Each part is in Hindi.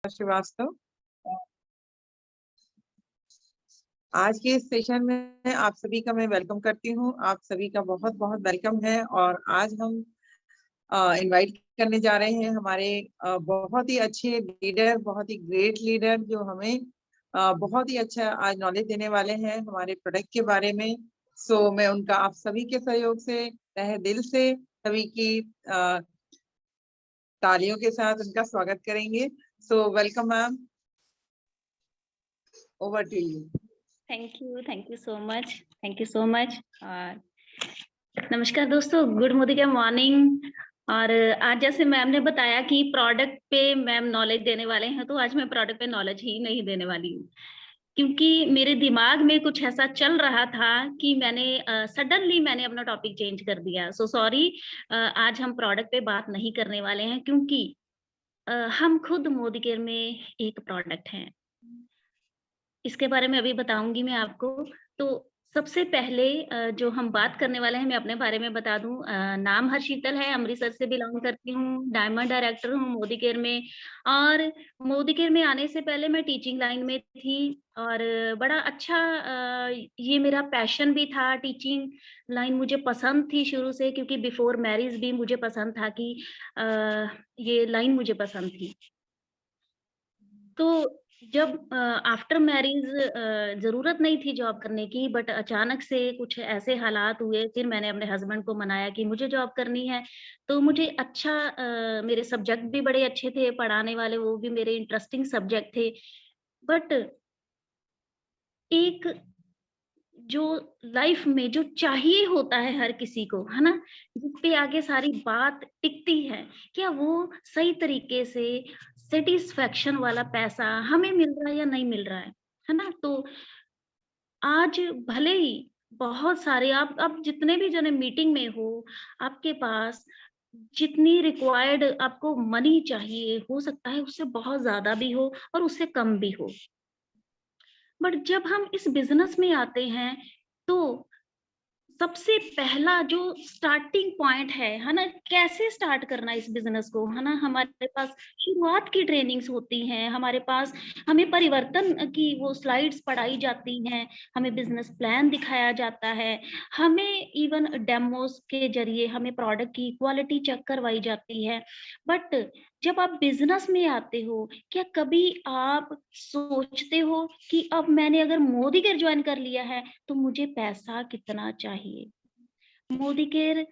श्रीवास्तव। आज के इस सेशन में आप सभी का मैं वेलकम करती हूँ। आप सभी का बहुत बहुत वेलकम है। और आज हम इनवाइट करने जा रहे हैं हमारे बहुत ही अच्छे लीडर, बहुत ही ग्रेट लीडर जो हमें बहुत ही अच्छा आज नॉलेज देने वाले हैं हमारे प्रोडक्ट के बारे में। सो मैं उनका आप सभी के सहयोग से तहे दिल से सभी की तालियों के साथ उनका स्वागत करेंगे। So welcome ma'am, over to you. Thank you so much, thank you so much. नमस्कार दोस्तों, गुड मॉर्निंग। और आज जैसे मैम ने बताया कि प्रोडक्ट पे मैम नॉलेज देने वाले हैं, तो आज मैं प्रोडक्ट पे नॉलेज ही नहीं देने वाली हूँ, क्योंकि मेरे दिमाग में कुछ ऐसा चल रहा था कि मैंने सडनली मैंने अपना टॉपिक चेंज कर दिया। सो सॉरी, आज हम प्रोडक्ट पे बात नहीं करने वाले हैं, क्योंकि हम खुद मोदी केयर में एक प्रोडक्ट हैं। इसके बारे में अभी बताऊंगी मैं आपको। तो सबसे पहले जो हम बात करने वाले हैं, मैं अपने बारे में बता दूं। नाम हर्षीतल है, अमृतसर से बिलोंग करती हूँ, डायमंड डायरेक्टर हूँ मोदी केयर में। और मोदी केयर में आने से पहले मैं टीचिंग लाइन में थी, और बड़ा अच्छा ये मेरा पैशन भी था। टीचिंग लाइन मुझे पसंद थी शुरू से, क्योंकि बिफोर मैरिज भी मुझे पसंद था कि ये लाइन मुझे पसंद थी। तो जब आफ्टर मैरिज ज़रूरत नहीं थी जॉब करने की, बट अचानक से कुछ ऐसे हालात हुए, फिर मैंने अपने हस्बैंड को मनाया कि मुझे जॉब करनी है। तो मुझे अच्छा मेरे सब्जेक्ट भी बड़े अच्छे थे, पढ़ाने वाले वो भी मेरे इंटरेस्टिंग सब्जेक्ट थे। बट एक जो लाइफ में जो चाहिए होता है हर किसी को, है ना? जिस पे आगे सारी बात टिकती है, क्या वो सही तरीके से सैटिस्फैक्शन वाला पैसा हमें मिल रहा है या नहीं मिल रहा है ना? तो आज भले ही बहुत सारे आप जितने भी जने मीटिंग में हो, आपके पास जितनी रिक्वायर्ड आपको मनी चाहिए, हो सकता है उससे बहुत ज़्यादा भी हो और उससे कम भी हो। बट जब हम इस बिज़नेस में आते हैं, तो सबसे पहला जो स्टार्टिंग पॉइंट है ना? कैसे स्टार्ट करना इस बिज़नेस को, है ना? हमारे पास शुरुआत की ट्रेनिंग्स होती हैं, हमारे पास हमें परिवर्तन की वो स्लाइड्स पढ़ाई जाती हैं, हमें बिज़नेस प्लान दिखाया जाता है, हमें इवन डेमोस के ज़रिए हमें प्रोडक्ट की क्वालिटी चेक करवाई जाती है। बट जब आप बिज़नेस में आते हो, क्या कभी आप सोचते हो कि अब मैंने अगर मोदी केयर जॉइन कर लिया है, तो मुझे पैसा कितना चाहिए? मोदी केयर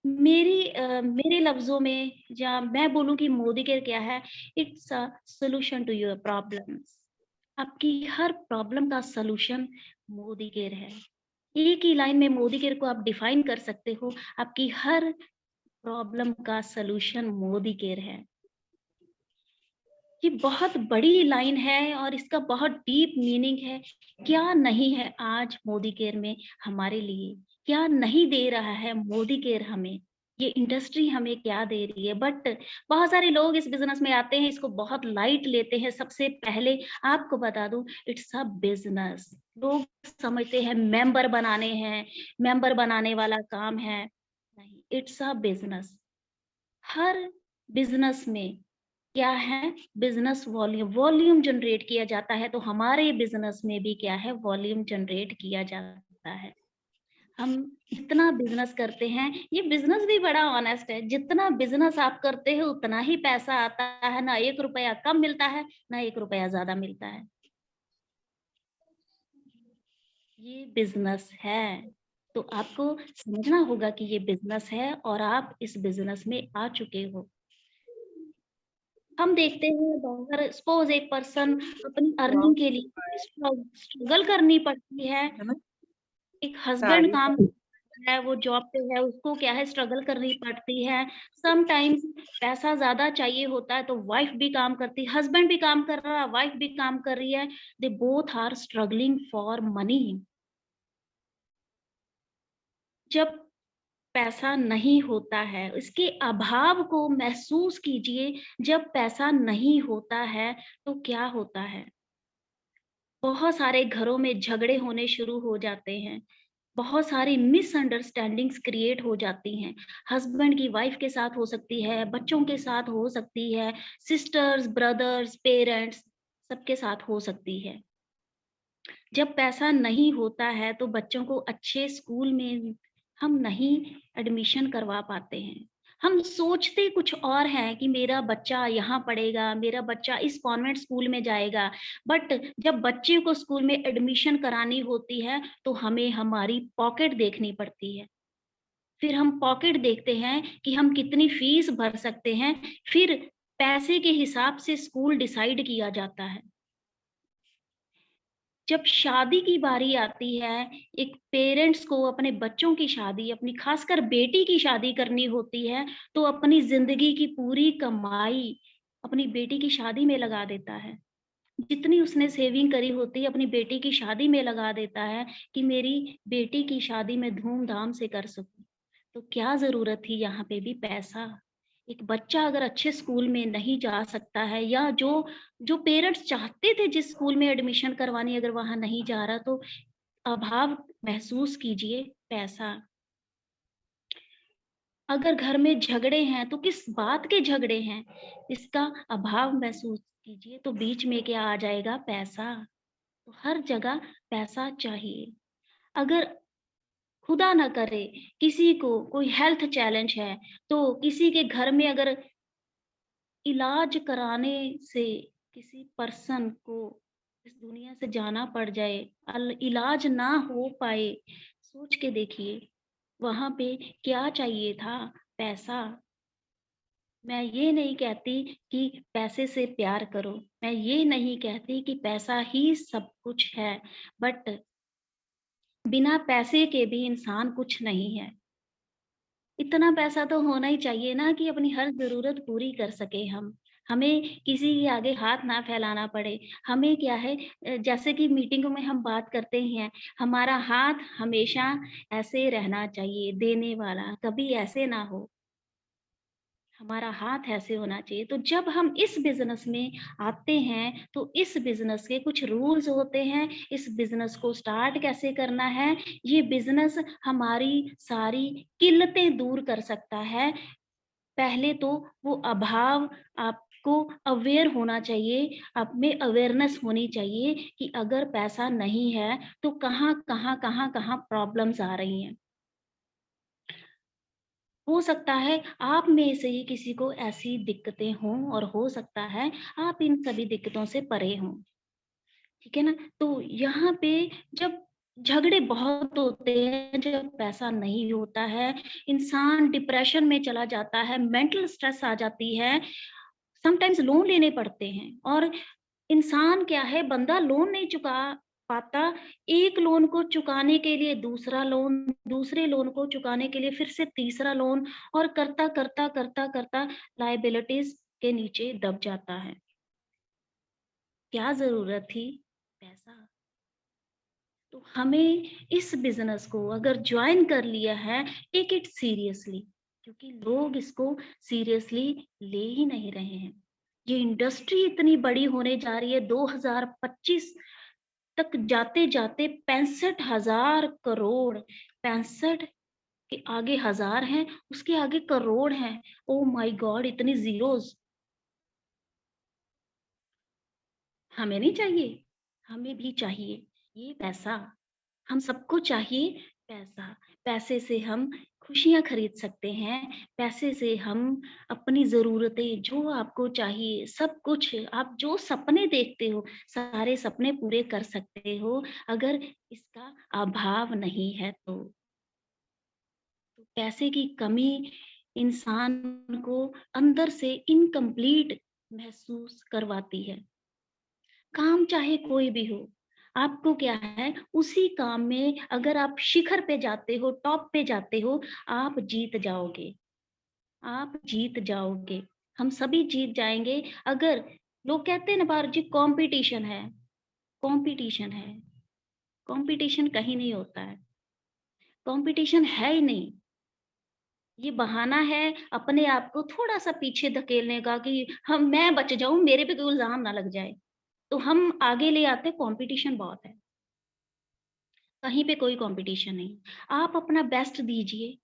मेरे लफ्ज़ों में, या मैं बोलूँ कि मोदी केयर क्या है? It's a solution to your problems. आपकी हर प्रॉब्लम का सॉल्यूशन मोदी केयर है। एक ही लाइन में मोदी केयर को आप डिफाइन कर सकते हो, आपकी हर प्रॉब्लम का सॉल्यूशन मोदी केयर है। ये बहुत बड़ी लाइन है और इसका बहुत डीप मीनिंग है। क्या नहीं है आज मोदी केयर में हमारे लिए? क्या नहीं दे रहा है मोदी केयर हमें? ये इंडस्ट्री हमें क्या दे रही है? बट बहुत सारे लोग इस बिज़नेस में आते हैं, इसको बहुत लाइट लेते हैं। सबसे पहले आपको बता दूँ, इट्स अ बिज़नेस। लोग समझते हैं मेंबर बनाने हैं, मेंबर बनाने वाला काम है। नहीं, it's a business. Her business में क्या है? बिज़नेस वॉल्यूम, वॉल्यूम जनरेट किया जाता है, तो हमारे बिज़नेस में भी क्या है? वॉल्यूम जनरेट किया जाता है। हम इतना बिज़नेस करते हैं, ये बिज़नेस भी बड़ा ऑनेस्ट है, जितना बिज़नेस आप करते हो उतना ही पैसा आता है, ना 1 रुपया कम मिलता है, ना 1 रुपया ज़्यादा मिलता है। ये बिज़नेस है, तो आपको समझना होगा कि ये बिज़नेस है और आप इस बिज़नेस में आ चुके हो। हम देखते हैं बाहर, सपोज़ एक पर्सन अपनी वाह, अर्निंग के लिए स्ट्रगल करनी पड़ती है। है ना? एक हस्बैंड तारीफ काम है। करता है, वो जॉब पे है, उसको क्या है, स्ट्रगल करनी पड़ती है। समटाइम्स पैसा ज़्यादा चाहिए होता है, तो वाइफ भी काम करती है, हस्बैंड भी काम कर रहा है, वाइफ भी काम कर रही है। They both are struggling for money. जब पैसा नहीं होता है, इसके अभाव को महसूस कीजिए। जब पैसा नहीं होता है, तो क्या होता है? बहुत सारे घरों में झगड़े होने शुरू हो जाते हैं। बहुत सारी मिसअंडरस्टैंडिंग्स क्रिएट हो जाती हैं। हस्बैंड की वाइफ के साथ हो सकती है, बच्चों के साथ हो सकती है, सिस्टर्स, ब्रदर्स, पेरेंट्स सबके साथ हो सकती है। जब पैसा नहीं होता है तो बच्चों को अच्छे स्कूल में हम नहीं एडमिशन करवा पाते हैं। हम सोचते कुछ और हैं कि मेरा बच्चा यहाँ पढ़ेगा, मेरा बच्चा इस कॉन्वेंट स्कूल में जाएगा, बट जब बच्चे को स्कूल में एडमिशन करानी होती है तो हमें हमारी पॉकेट देखनी पड़ती है। फिर हम पॉकेट देखते हैं कि हम कितनी फीस भर सकते हैं, फिर पैसे के हिसाब से स्कूल डिसाइड किया जाता है। जब शादी की बारी आती है, एक पेरेंट्स को अपने बच्चों की शादी, अपनी खासकर बेटी की शादी करनी होती है, तो अपनी ज़िंदगी की पूरी कमाई अपनी बेटी की शादी में लगा देता है। जितनी उसने सेविंग करी होती है, अपनी बेटी की शादी में लगा देता है कि मेरी बेटी की शादी मैं धूम-धाम से कर सकूँ। तो क्या ज़रूरत थी यहाँ पे भी पैसा? एक बच्चा अगर अच्छे स्कूल में नहीं जा सकता है या जो जो पेरेंट्स चाहते थे जिस स्कूल में एडमिशन करवानी अगर वहाँ नहीं जा रहा तो अभाव महसूस कीजिए पैसा। अगर घर में झगड़े हैं तो किस बात के झगड़े हैं, इसका अभाव महसूस कीजिए तो बीच में क्या आ जाएगा पैसा। तो हर जगह पैसा चाहिए। अगर खुदा ना करे किसी को कोई हेल्थ चैलेंज है, तो किसी के घर में अगर इलाज कराने से किसी पर्सन को इस दुनिया से जाना पड़ जाए, इलाज ना हो पाए, सोच के देखिए वहां पे क्या चाहिए था? पैसा। मैं ये नहीं कहती कि पैसे से प्यार करो, मैं ये नहीं कहती कि पैसा ही सब कुछ है, बट बिना पैसे के भी इंसान कुछ नहीं है। इतना पैसा तो होना ही चाहिए ना कि अपनी हर ज़रूरत पूरी कर सकें हम। हमें किसी के आगे हाथ ना फैलाना पड़े। हमें क्या है जैसे कि मीटिंगों में हम बात करते ही हैं, हमारा हाथ हमेशा ऐसे रहना चाहिए देने वाला, कभी ऐसे ना हो। हमारा हाथ ऐसे होना चाहिए। तो जब हम इस बिज़नेस में आते हैं, तो इस बिज़नेस के कुछ रूल्स होते हैं, इस बिज़नेस को स्टार्ट कैसे करना है, ये बिज़नेस हमारी सारी किल्लतें दूर कर सकता है। पहले तो वो अभाव आपको अवेयर होना चाहिए, आप में अवेयरनेस होनी चाहिए कि अगर पैसा नहीं है, तो कहाँ प्रॉब्लम्स आ रही हैं। हो सकता है आप में से ही किसी को ऐसी दिक्कतें हों और हो सकता है आप इन सभी दिक्कतों से परे हों, ठीक है ना? तो यहाँ पे जब झगड़े बहुत होते हैं, जब पैसा नहीं होता है, इंसान डिप्रेशन में चला जाता है, मेंटल स्ट्रेस आ जाती है, समटाइम्स लोन लेने पड़ते हैं और इंसान क्या है बंदा लोन नहीं चुका पाता, एक लोन को चुकाने के लिए दूसरा लोन, दूसरे लोन को चुकाने के लिए फिर से तीसरा लोन और करता लायबिलिटीज के नीचे दब जाता है। क्या ज़रूरत थी? पैसा। तो हमें इस बिज़नेस को अगर जॉइन कर लिया है, टेक इट सीरियसली क्योंकि लोग इसको सीरियसली ले ही नहीं रहे हैं। ये इंडस्ट्री इतनी बड़ी होने जा रही है 2025 तक जाते-जाते 65,000 करोड़ 65 के आगे हज़ार हैं, उसके आगे करोड़ हैं। Oh my God! इतनी ज़ीरोज़ हमें नहीं चाहिए, हमें भी चाहिए ये पैसा। हम सबको चाहिए पैसा। पैसे से हम खुशियाँ खरीद सकते हैं, पैसे से हम अपनी ज़रूरतें जो आपको चाहिए सब कुछ आप जो सपने देखते हो, सारे सपने पूरे कर सकते हो, अगर इसका अभाव नहीं है तो। तो पैसे की कमी इंसान को अंदर से इनकम्प्लीट महसूस करवाती है। काम चाहे कोई भी हो, आपको क्या है उसी काम में अगर आप शिखर पे जाते हो, टॉप पे जाते हो, आप जीत जाओगे, आप जीत जाओगे। हम सभी जीत जाएँगे अगर लोग कहते हैं ना बाहर जी कॉम्पिटिशन है, कॉम्पिटिशन कहीं नहीं होता है, कॉम्पिटिशन है ही नहीं। ये बहाना है अपने आप को थोड़ा-सा पीछे धकेलने का कि हम मैं बच जाऊँ, मेरे पे कोई इल्ज़ाम ना लग जाए। तो हम आगे ले आते हैं कॉम्पिटिशन बहुत है। कहीं पे कोई कंपटीशन नहीं। आप अपना बेस्ट दीजिए,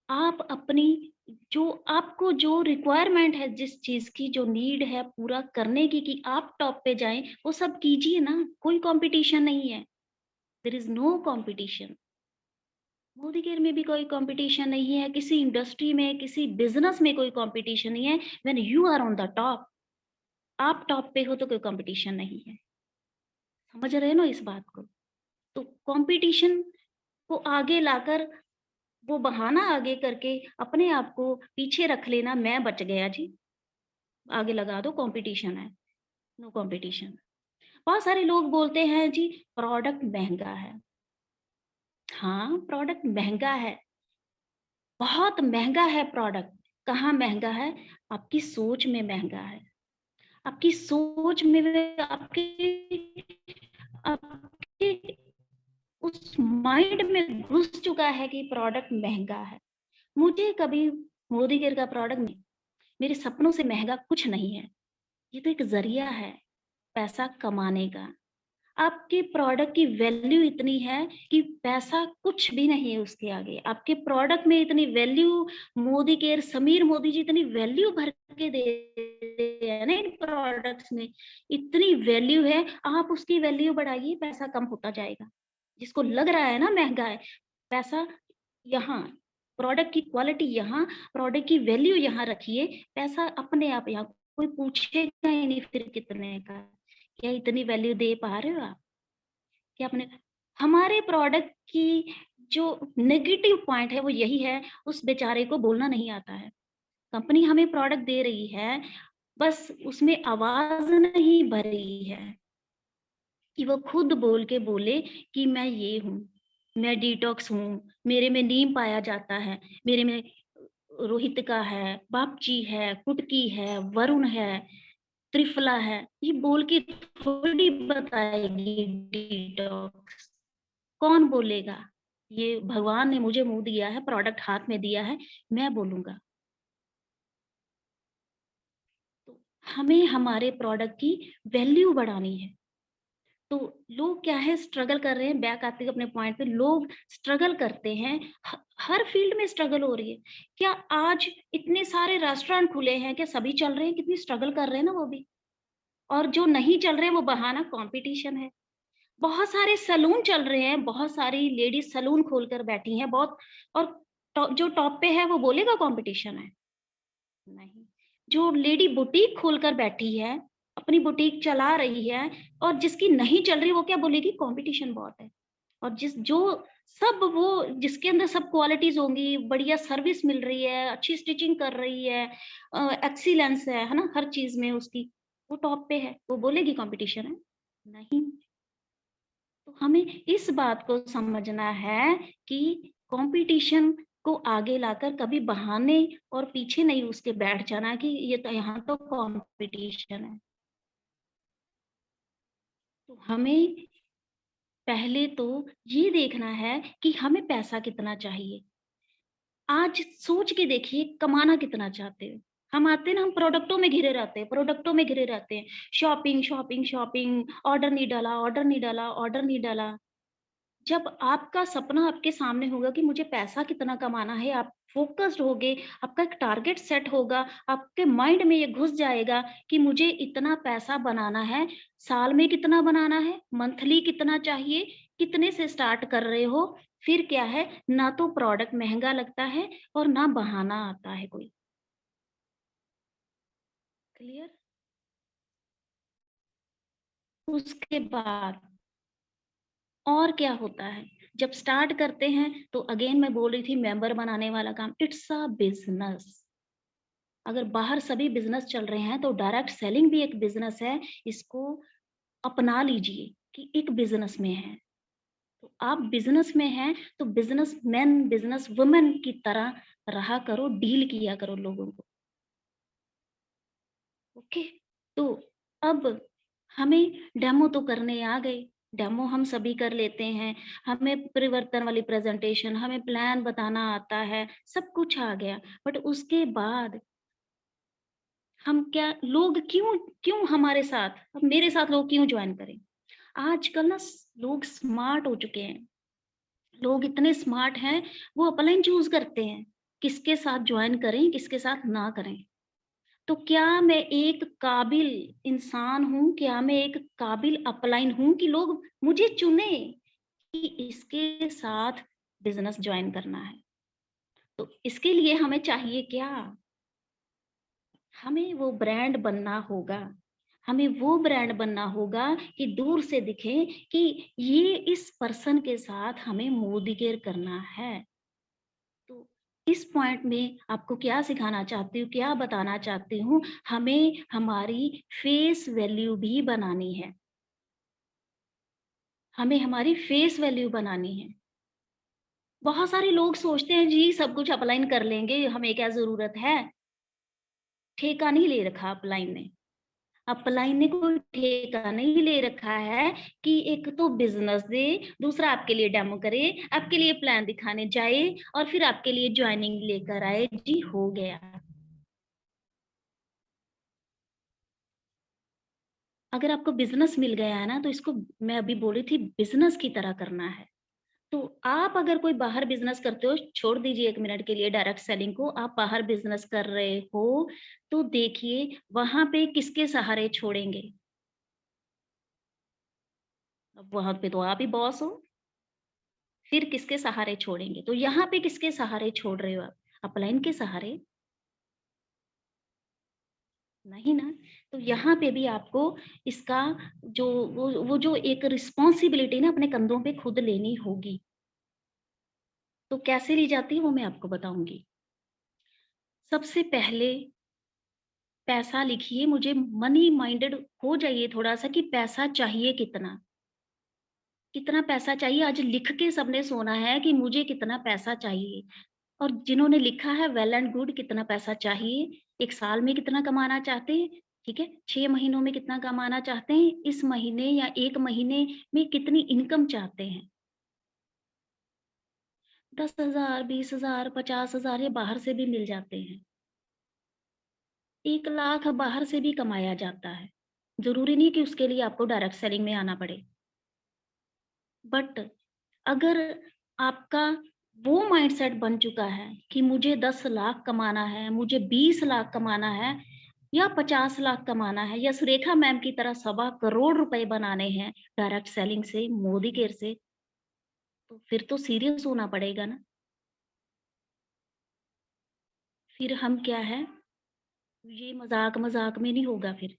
आप अपनी जो आपको जो रिक्वायरमेंट है, जिस चीज़ की जो नीड है पूरा करने की कि आप टॉप पे जाएँ, वो सब कीजिए ना, कोई कंपटीशन नहीं है। There is no competition. Modi care में भी कोई कंपटीशन नहीं है, किसी इंडस्ट्री में, किसी बिज़नेस में कोई कंपटीशन नहीं है। When you are on the top, आप टॉप पे हो तो कोई कंपटीशन नहीं है। समझ रहे हो ना इस बात को? तो कंपटीशन को आगे लाकर वो बहाना आगे करके अपने आप को पीछे रख लेना, मैं बच गया जी, आगे लगा दो कंपटीशन है, नो कंपटीशन। बहुत सारे लोग बोलते हैं जी प्रोडक्ट महँगा है। हाँ, प्रोडक्ट महँगा है, बहुत महँगा है प्रोडक्ट। कहाँ महँगा है? आपकी सोच में महँगा है। आपकी सोच में आपके उस माइंड में घुस चुका है कि प्रोडक्ट महँगा है। मुझे कभी मोदी केयर का प्रोडक्ट नहीं, मेरे सपनों से महँगा कुछ नहीं है। ये तो एक ज़रिया है पैसा कमाने का। आपके प्रोडक्ट की वैल्यू इतनी है कि पैसा कुछ भी नहीं है उसके आगे। आपके प्रोडक्ट में इतनी वैल्यू मोदी केयर, समीर मोदी जी इतनी वैल्यू भर के दे रहे हैं ना इन प्रोडक्ट्स में, इतनी वैल्यू है, आप उसकी वैल्यू बढ़ाइए, पैसा कम होता जाएगा। जिसको लग रहा है ना महँगा है, पैसा यहाँ, प्रोडक्ट की क्वालिटी यहाँ, प्रोडक्ट की वैल्यू यहाँ रखिए, पैसा अपने आप यहाँ, कोई पूछेगा ही नहीं फिर कितने का। क्या इतनी वैल्यू दे पा रहे हो आप? क्या आपने हमारे प्रोडक्ट की जो नेगेटिव पॉइंट है वो यही है, उस बेचारे को बोलना नहीं आता है। कंपनी हमें प्रोडक्ट दे रही है, बस उसमें आवाज़ नहीं भरी है कि वो खुद बोल के बोले कि मैं ये हूँ, मैं डिटॉक्स हूँ, मेरे में नीम पाया जाता है, मेरे में रोहित है, बापची है, कुटकी है, वरुण है, त्रिफला है, ये बोल के थोड़ी बताएगी डिटॉक्स। कौन बोलेगा? ये भगवान ने मुझे मुँह दिया है, प्रोडक्ट हाथ में दिया है, मैं बोलूँगा। तो हमें हमारे प्रोडक्ट की वैल्यू बढ़ानी है। तो लोग क्या है स्ट्रगल कर रहे हैं, बैक आते हैं अपने पॉइंट पे, लोग स्ट्रगल करते हैं, हर फील्ड में स्ट्रगल हो रही है। क्या आज इतने सारे रेस्टोरेंट खुले हैं, क्या सभी चल रहे हैं? कितनी स्ट्रगल कर रहे हैं ना वो भी। और जो नहीं चल रहे हैं वो बहाना कॉम्पिटिशन है। बहुत सारे सैलून चल रहे हैं, बहुत सारी लेडीज़ सैलून खोलकर बैठी हैं, बहुत और जो टॉप पे है वो बोलेगा कॉम्पिटिशन है? नहीं। जो लेडी बुटीक खोलकर बैठी है, अपनी बुटीक चला रही है और जिसकी नहीं चल रही वो क्या बोलेगी कॉम्पिटिशन बहुत है। और सब वो जिसके अंदर सब क्वालिटीज़ होंगी, बढ़िया सर्विस मिल रही है, अच्छी स्टिचिंग कर रही है, एक्सीलेंस है ना? हर चीज़ में उसकी, वो टॉप पे है, वो बोलेगी कॉम्पिटिशन है? नहीं। तो हमें इस बात को समझना है कि कंपटीशन को आगे लाकर कभी बहाने और पीछे नहीं उसके बैठ जाना कि ये तो यहाँ तो कंपटीशन है। तो हमें पहले तो ये देखना है कि हमें पैसा कितना चाहिए। आज सोच के देखिए कमाना कितना चाहते हो? हम आते हैं ना, हम प्रोडक्टों में घिरे रहते हैं, प्रोडक्टों में घिरे रहते हैं। शॉपिंग, शॉपिंग, शॉपिंग, ऑर्डर नहीं डाला, ऑर्डर नहीं डाला, ऑर्डर नहीं डाला। जब आपका सपना आपके सामने होगा कि मुझे पैसा कितना कमाना है, आप फ़ोकस्ड होगे, आपका एक टारगेट सेट होगा, आपके माइंड में ये घुस जाएगा कि मुझे इतना पैसा बनाना है, साल में कितना बनाना है, मंथली कितना चाहिए, कितने से स्टार्ट कर रहे हो, फिर क्या है, ना तो प्रोडक्ट महँगा लगता है और ना बहाना आता है कोई। क्लियर? उसके बाद और क्या होता है, जब स्टार्ट करते हैं तो अगेन मैं बोल रही थी मेंबर बनाने वाला काम, इट्स अ बिज़नेस। अगर बाहर सभी बिज़नेस चल रहे हैं तो डायरेक्ट सेलिंग भी एक बिज़नेस है, इसको अपना लीजिए कि एक बिज़नेस में है। तो आप बिज़नेस में हैं तो बिज़नेसमैन, बिज़नेस वुमन की तरह रहा करो, डील किया करो लोगों को। ओके? तो अब हमें डेमो तो करने आ गए, डेमो हम सभी कर लेते हैं, हमें परिवर्तन वाली प्रेज़ेंटेशन, हमें प्लान बताना आता है, सब कुछ आ गया। बट उसके बाद हम क्या लोग क्यों क्यों हमारे साथ अब मेरे साथ लोग क्यों जॉइन करें? आजकल ना लोग स्मार्ट हो चुके हैं, लोग इतने स्मार्ट हैं, वो अपलाइन चूज करते हैं, किसके साथ ज्वाइन करें, किसके साथ ना करें। तो क्या मैं एक काबिल इंसान हूँ, क्या मैं एक काबिल अपलाइन हूँ कि लोग मुझे चुने कि इसके साथ बिजनेस ज्वाइन करना है। तो इसके लिए हमें चाहिए क्या? हमें वो ब्रांड बनना होगा। हमें वो ब्रांड बनना होगा कि दूर से दिखे कि ये इस पर्सन के साथ हमें मोदिकेयर करना है। तो इस पॉइंट में आपको क्या सिखाना चाहती हूँ, क्या बताना चाहती हूँ, हमें हमारी फेस वैल्यू भी बनानी है। हमें हमारी फेस वैल्यू बनानी है। बहुत सारे लोग सोचते हैं जी सब कुछ अपलाइन कर लेंगे, हमें क्या ज़रूरत है? ठेका नहीं ले रखा अपलाइन ने। अपलाइन ने कोई ठेका नहीं ले रखा है कि एक तो बिज़नेस दे, दूसरा आपके लिए डेमो करे, आपके लिए प्लान दिखाने जाए और फिर आपके लिए जॉइनिंग लेकर आए, जी हो गया। अगर आपको बिज़नेस मिल गया है ना, तो इसको मैं अभी बोल रही थी बिज़नेस की तरह करना है। तो आप अगर कोई बाहर बिज़नेस करते हो, छोड़ दीजिए 1 मिनट के लिए डायरेक्ट सेलिंग को, आप बाहर बिज़नेस कर रहे हो, तो देखिए वहाँ पे किसके सहारे छोड़ेंगे? अब वहाँ पे तो आप ही बॉस हो। फिर किसके सहारे छोड़ेंगे? तो यहाँ पे किसके सहारे छोड़ रहे हो आप? अपलाइन के सहारे? नहीं ना। तो यहाँ पे भी आपको इसका जो वो जो एक रिस्पॉन्सिबिलिटी ना अपने कंधों पे खुद लेनी होगी। तो कैसे ली जाती है वो मैं आपको बताऊँगी। सबसे पहले पैसा लिखिए, मुझे मनी माइंडेड हो जाइए थोड़ा-सा कि पैसा चाहिए कितना? कितना पैसा चाहिए? आज लिख के सबने सोना है कि मुझे कितना पैसा चाहिए। और जिन्होंने लिखा है वेल एंड गुड कितना पैसा चाहिए, 1 साल में कितना कमाना चाहते हैं, ठीक है? 6 महीनों में कितना कमाना चाहते हैं, इस महीने या 1 महीने में कितनी इनकम चाहते हैं। 10,000, 20,000, 50,000 ये बाहर से भी मिल जाते हैं। 1 लाख बाहर से भी कमाया जाता है। ज़रूरी नहीं कि उसके लिए आपको डायरेक्ट सेलिंग में आना पड़े। बट अगर आपका वो माइंडसेट बन चुका है कि मुझे 10 लाख कमाना है, मुझे 20 लाख कमाना है या 50 लाख कमाना है या सुरेखा मैम की तरह सवा करोड़ रुपए बनाने हैं डायरेक्ट सेलिंग से, मोदी केयर से, तो फिर तो सीरियस होना पड़ेगा ना। फिर हम क्या है, ये मज़ाक-मज़ाक में नहीं होगा फिर,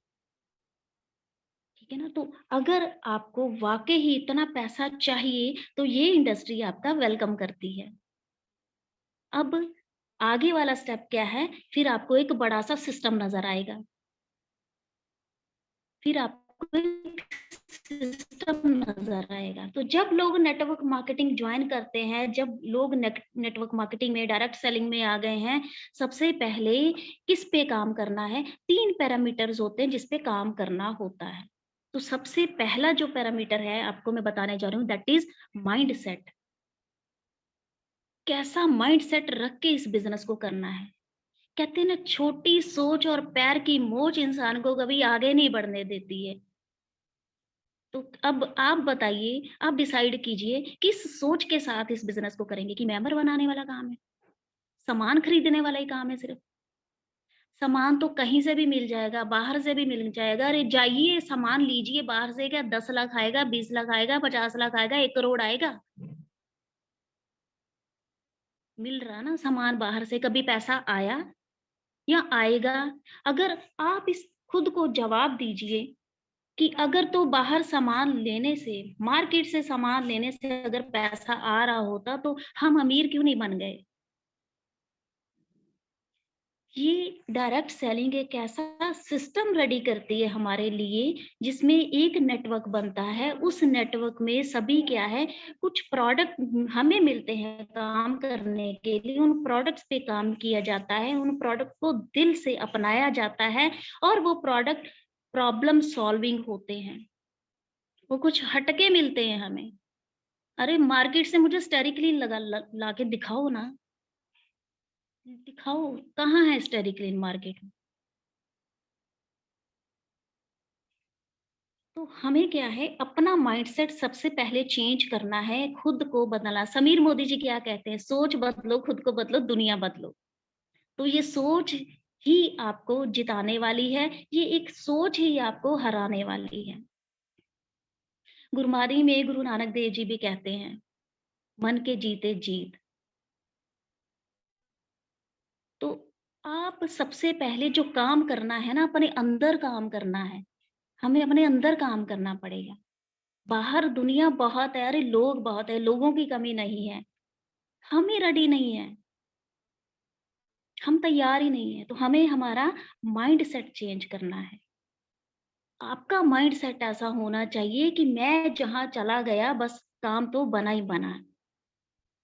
ठीक है ना? तो अगर आपको वाक़ई ही इतना पैसा चाहिए, तो ये इंडस्ट्री आपका वेलकम करती है। अब आगे वाला स्टेप क्या है, फिर आपको एक बड़ा-सा सिस्टम नज़र आएगा। फिर आपको एक सिस्टम नज़र आएगा। तो जब लोग नेटवर्क मार्केटिंग जॉइन करते हैं, जब लोग नेटवर्क मार्केटिंग में, डायरेक्ट सेलिंग में आ गए हैं, सबसे पहले किस पे काम करना है? 3 पैरामीटर्स होते हैं जिस पे काम करना होता है। तो सबसे पहला जो पैरामीटर है, आपको मैं बताने जा रही हूँ दैट इज़ माइंडसेट। कैसा माइंडसेट रख के इस बिज़नेस को करना है? कहते हैं ना छोटी सोच और पैर की मोच इंसान को कभी आगे नहीं बढ़ने देती है। तो अब आप बताइए, आप डिसाइड कीजिए किस सोच के साथ इस बिज़नेस को करेंगे कि मेंबर बनाने वाला काम है, सामान खरीदने वाला ही काम है सिर्फ़। सामान तो कहीं से भी मिल जाएगा, बाहर से भी मिल जाएगा। अरे जाइए सामान लीजिए बाहर से क्या 10 लाख आएगा, 20 लाख आएगा, 50 लाख आएगा, 1 करोड़ आएगा। मिल रहा ना सामान बाहर से, कभी पैसा आया या आएगा? अगर आप इस खुद को जवाब दीजिए कि अगर तो बाहर सामान लेने से, मार्केट से सामान लेने से अगर पैसा आ रहा होता तो हम अमीर क्यों नहीं बन गए? ये डायरेक्ट सेलिंग एक ऐसा सिस्टम रेडी करती है हमारे लिए जिसमें एक नेटवर्क बनता है। उस नेटवर्क में सभी क्या है, कुछ प्रोडक्ट हमें मिलते हैं काम करने के लिए, उन प्रोडक्ट्स पे काम किया जाता है, उन प्रोडक्ट को दिल से अपनाया जाता है और वो प्रोडक्ट प्रॉब्लम सॉल्विंग होते हैं। वो कुछ हटके मिलते हैं हमें। अरे मार्केट से मुझे स्टेरिक क्लीन लगा ला के दिखाओ ना, दिखाओ कहाँ है स्टेरिक क्लीन मार्केट में? तो हमें क्या है, अपना माइंडसेट सबसे पहले चेंज करना है, खुद को बदलना। समीर मोदी जी क्या कहते हैं, सोच बदलो, खुद को बदलो, दुनिया बदलो। तो ये सोच ही आपको जिताने वाली है, ये एक सोच ही आपको हराने वाली है। गुरबानी में गुरु नानक देव जी भी कहते हैं, मन के जीते जीत। तो आप सबसे पहले जो काम करना है ना, अपने अंदर काम करना है। हमें अपने अंदर काम करना पड़ेगा। बाहर दुनिया बहुत है, अरे लोग बहुत है, लोगों की कमी नहीं है। हम ही रेडी नहीं है, हम तैयार ही नहीं है। तो हमें हमारा माइंड सेट चेंज करना है। आपका माइंड सेट ऐसा होना चाहिए कि मैं जहाँ चला गया बस काम तो बना ही बना है।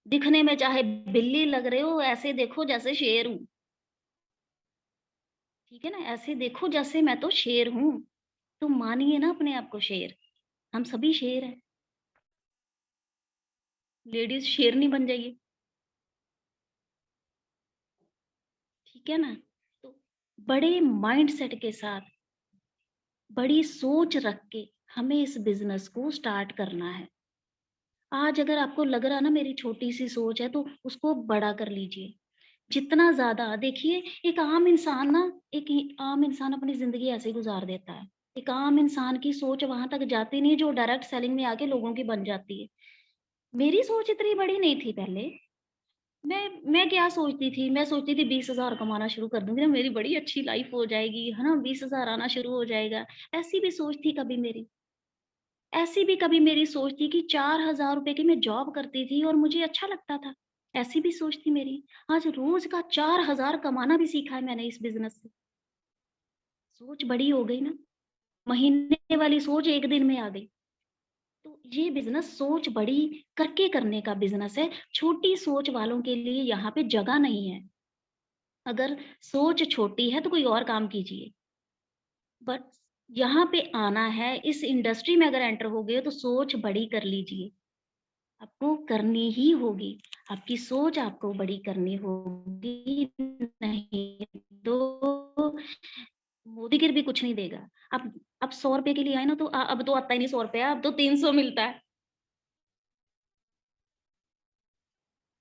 दिखने में चाहे बिल्ली लग रहे हो, ऐसे देखो जैसे शेर हूँ। ठीक है ना? ऐसे देखो जैसे मैं तो शेर हूँ। तो मानिए ना अपने आप को शेर। हम सभी शेर हैं। लेडीज शेरनी बन जाइए। ठीक है ना? तो बड़े माइंड सेट के साथ, बड़ी सोच रख के हमें इस बिज़नेस को स्टार्ट करना है। आज अगर आपको लग रहा है ना मेरी छोटी-सी सोच है, तो उसको बड़ा कर लीजिए। जितना ज़्यादा देखिए, एक आम इंसान ना, एक आम इंसान अपनी ज़िंदगी ऐसे ही गुज़ार देता है। एक आम इंसान की सोच वहाँ तक जाती नहीं, जो डायरेक्ट सेलिंग में आके लोगों की बन जाती है। मेरी सोच इतनी बड़ी नहीं थी पहले। मैं क्या सोचती थी? मैं सोचती थी 20,000 कमाना शुरू कर दूँगी ना, मेरी बड़ी अच्छी लाइफ़ हो जाएगी, है ना? 20,000 आना शुरू हो जाएगा। ऐसी भी सोच थी कभी मेरी। ऐसी भी कभी मेरी सोच थी कि 4,000 रुपए की मैं जॉब करती थी और मुझे अच्छा लगता था। ऐसी भी सोच थी मेरी। आज रोज़ का 4,000 कमाना भी सीखा है मैंने इस बिज़नेस से। सोच बड़ी हो गई ना, महीने वाली सोच 1 दिन में आ गई। तो ये बिज़नेस सोच बड़ी करके करने का बिज़नेस है। छोटी सोच वालों के लिए यहाँ पे जगह नहीं है। अगर सोच छोटी है तो कोई और काम कीजिए। बट यहाँ पे आना है, इस इंडस्ट्री में अगर एंटर हो गए तो सोच बड़ी कर लीजिए। आपको करनी ही होगी। आपकी सोच आपको बड़ी करनी होगी, नहीं तो मोदीगिर भी कुछ नहीं देगा। अब ₹100 के लिए आए ना, तो अब तो आता ही नहीं ₹100, अब तो 300 मिलता है।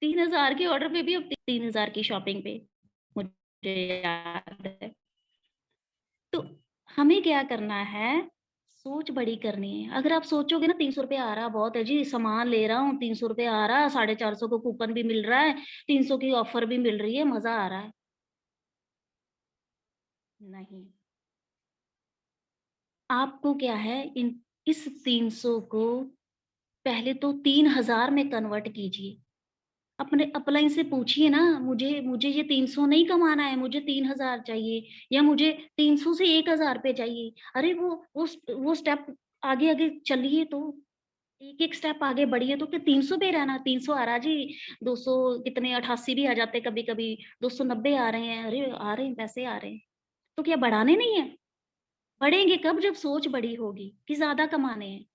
3,000 के ऑर्डर पे भी अब 3,000 की शॉपिंग पे, मुझे याद है। तो हमें क्या करना है, सोच बड़ी करनी है। अगर आप सोचोगे ना ₹300 आ रहा बहुत है जी, सामान ले रहा हूँ, ₹300 आ रहा है, 450 का कूपन भी मिल रहा है, 300 की ऑफर भी मिल रही है, मज़ा आ रहा है। नहीं, आपको क्या है, इन इस 300 को पहले तो 3,000 में कन्वर्ट कीजिए। अपने अपलाइन से पूछिए ना, मुझे मुझे ये 300 नहीं कमाना है, मुझे 3,000 चाहिए, या मुझे 300 से 1,000 पे चाहिए। अरे वो स्टेप आगे-आगे चलिए तो, एक-एक स्टेप आगे बढ़िए। तो क्या 300 पे रहना, 300 आ रहा जी, 200 कितने 88 भी आ जाते कभी-कभी, 290 आ रहे हैं, अरे आ रहे हैं, पैसे आ रहे हैं। तो क्या बढ़ाने नहीं है? बढ़ेंगे कब, जब सोच बड़ी होगी कि ज़्यादा कमाने हैं।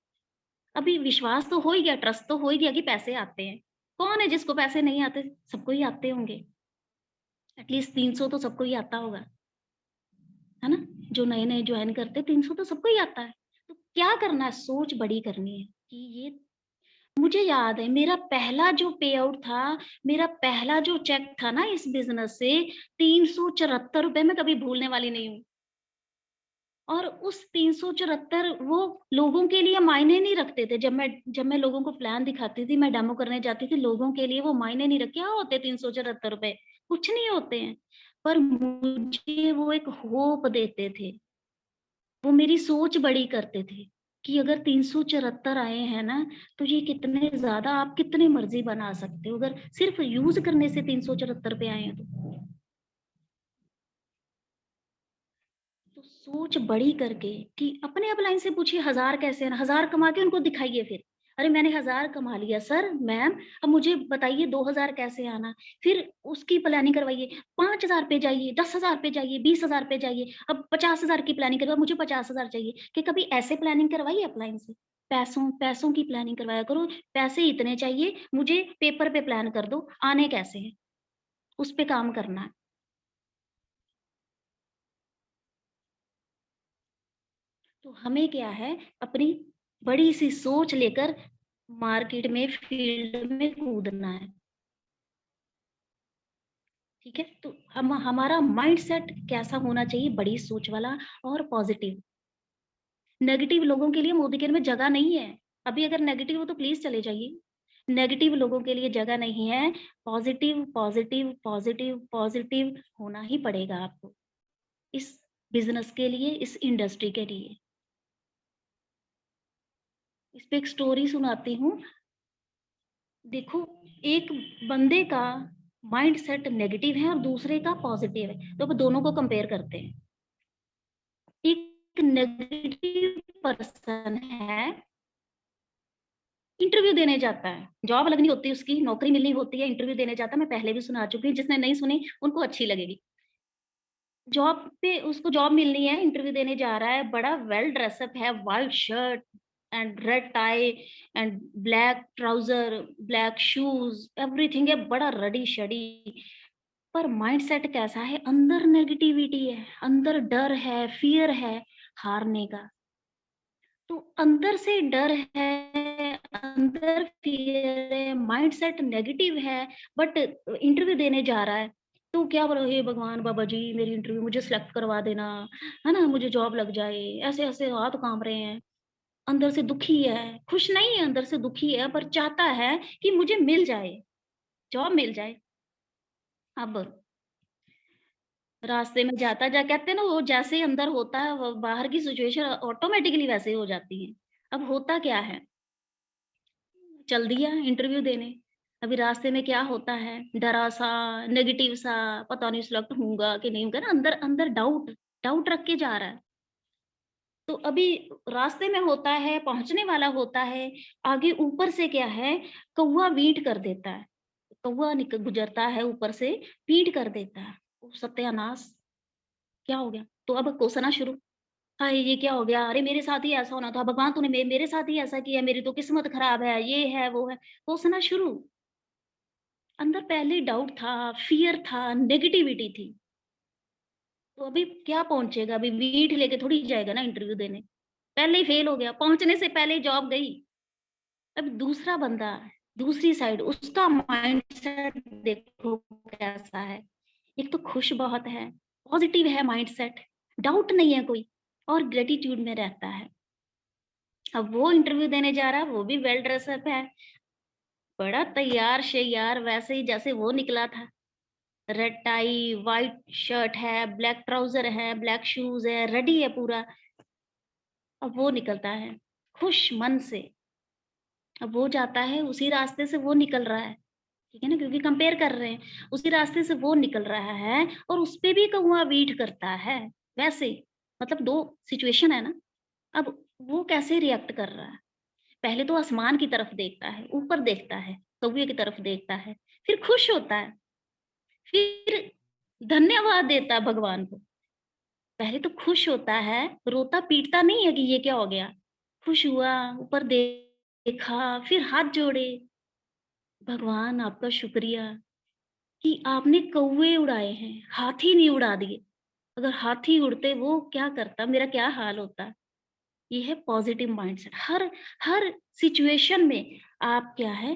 अभी विश्वास तो हो ही गया, ट्रस्ट तो हो ही गया कि पैसे आते हैं। कौन है जिसको पैसे नहीं आते? सबको ही आते होंगे। एटलीस्ट 300 तो सबको ही आता होगा, है ना? जो नए-नए जॉइन करते हैं, 300 तो सबको ही आता है। तो क्या करना है, सोच बड़ी करनी है कि ये, मुझे याद है मेरा पहला जो पे आउट था, मेरा पहला जो चेक था ना इस बिज़नेस से, ₹374 मैं कभी भूलने वाली नहीं हूँ। और उस 374 वो लोगों के लिए मायने नहीं रखते थे। जब मैं लोगों को प्लान दिखाती थी, मैं डेमो करने जाती थी, लोगों के लिए वो मायने नहीं रख, क्या होते ₹374? कुछ नहीं होते हैं। पर मुझे वो एक होप देते थे। वो मेरी सोच बड़ी करते थे कि अगर 374 आए हैं ना, तो ये कितने ज़्यादा, आप कितनी मर्ज़ी बना सकते हो, अगर सिर्फ़ यूज़ करने से 374 पे आए हैं तो। तो सोच बड़ी करके कि अपने अपलाइन से पूछिए 1000 कैसे है, 1000 कमा के उनको दिखाइए फिर। अरे मैंने 1000 कमा लिया सर, मैम, अब मुझे बताइए 2000 कैसे आना? फिर उसकी प्लानिंग करवाइए, 5000 पे जाइए, 10,000 पे जाइए, 20,000 पे जाइए, अब 50,000 की प्लानिंग करवाओ, मुझे 50,000 चाहिए। कि कभी ऐसे प्लानिंग करवाई है अपलाइन से? पैसों पैसों की प्लानिंग करवाया करो, पैसे इतने चाहिए, मुझे पेपर पे प्लान कर दो, आने कैसे हैं? उस पे काम करना है। तो तो हमें क्या है, अपनी बड़ी सी सोच लेकर मार्केट में, फील्ड में कूदना है। ठीक है, तो हमारा माइंडसेट कैसा होना चाहिए, बड़ी सोच वाला और पॉजिटिव। नेगेटिव लोगों के लिए मोदी केयर में जगह नहीं है। अभी अगर नेगेटिव हो तो प्लीज चले जाइए। नेगेटिव लोगों के लिए जगह नहीं है। पॉजिटिव पॉजिटिव पॉजिटिव पॉजिटिव होना ही पड़ेगा आपको, इस बिजनेस के लिए, इस इंडस्ट्री के लिए। इस पे एक स्टोरी सुनाती हूँ। देखो, एक बंदे का माइंडसेट नेगेटिव है और दूसरे का पॉजिटिव है, तो अब दोनों को कंपेयर करते हैं। एक नेगेटिव पर्सन है, इंटरव्यू देने जाता है, जॉब लगनी होती है, उसकी नौकरी मिलनी होती है, इंटरव्यू देने जाता है। मैं पहले भी सुना चुकी हूँ, जिसने नहीं सुनी उनको अच्छी लगेगी। जॉब पे उसको जॉब मिलनी है, इंटरव्यू देने जा रहा है, बड़ा वेल ड्रेसअप है, white shirt and red tie and black trouser, black shoes, everything है, बड़ा रडी शडी। पर माइंडसेट कैसा है, अंदर नेगेटिविटी है, अंदर डर है, फियर है हारने का। तो अंदर से डर है, अंदर फियर है, माइंडसेट नेगेटिव है, बट इंटरव्यू देने जा रहा है। तो क्या बोलो, हे भगवान बाबा जी, मेरी इंटरव्यू मुझे सिलेक्ट करवा देना, है ना, मुझे जॉब लग जाए। ऐसे ऐसे हाथ कांप रहे हैं, अंदर से दुखी है, खुश नहीं है, अंदर से दुखी है, पर चाहता है कि मुझे मिल जाए, जॉब मिल जाए। अब रास्ते में जाता जा, कहते हैं ना, वो जैसे ही अंदर होता है, वो बाहर की सिचुएशन ऑटोमेटिकली वैसे ही हो जाती है। अब होता क्या है, चल दिया इंटरव्यू देने। अभी रास्ते में क्या होता है, डरा सा, नेगेटिव सा, पता नहीं सिलेक्ट होऊंगा कि नहीं होगा ना, अंदर अंदर डाउट, डाउट रख के जा रहा है। तो अभी रास्ते में होता है, पहुंचने वाला होता है, आगे ऊपर से क्या है, कौवा वींट कर देता है। कौवा निकल गुजरता है ऊपर से, पीट कर देता है। ओ सत्यानाश, क्या हो गया? तो अब कोसना शुरू, हाय ये क्या हो गया, अरे मेरे साथ ही ऐसा होना था, भगवान तूने मेरे साथ ही ऐसा किया, मेरी तो किस्मत खराब है, ये है वो है। कोसना शुरू। अंदर पहले डाउट था, फियर था, नेगेटिविटी थी। तो अभी क्या पहुंचेगा, अभी वीट लेके थोड़ी जाएगा ना इंटरव्यू देने। पहले ही फेल हो गया, पहुंचने से पहले ही जॉब गई। अब दूसरा बंदा, दूसरी साइड, उसका माइंडसेट देखो कैसा है। एक तो खुश बहुत है, पॉजिटिव है माइंडसेट, डाउट नहीं है कोई, और ग्रेटिट्यूड में रहता है। अब वो इंटरव्यू देने जा रहा है, वो भी वेल ड्रेसअप है, बड़ा तैयार शेयार, वैसे ही जैसे वो निकला था। रेड टाई, व्हाइट शर्ट है, ब्लैक ट्राउजर है, ब्लैक शूज है, रेडी है पूरा। अब वो निकलता है खुश मन से। अब वो जाता है, उसी रास्ते से वो निकल रहा है, ठीक है ना, क्योंकि कंपेयर कर रहे हैं। उसी रास्ते से वो निकल रहा है और उसपे भी कौवा वीट करता है, वैसे ही। मतलब दो सिचुएशन है ना। अब वो कैसे रिएक्ट कर रहा है, पहले तो आसमान की तरफ देखता है, ऊपर देखता है, कौवे की तरफ देखता है, फिर खुश होता है, फिर धन्यवाद देता है भगवान को। पहले तो खुश होता है, रोता पीटता नहीं है कि ये क्या हो गया। खुश हुआ, ऊपर देखा, फिर हाथ जोड़े, भगवान आपका शुक्रिया कि आपने कौवे उड़ाए हैं, हाथी नहीं उड़ा दिए। अगर हाथी उड़ते, वो क्या करता, मेरा क्या हाल होता। ये है पॉजिटिव माइंडसेट। हर हर सिचुएशन में आप क्या है,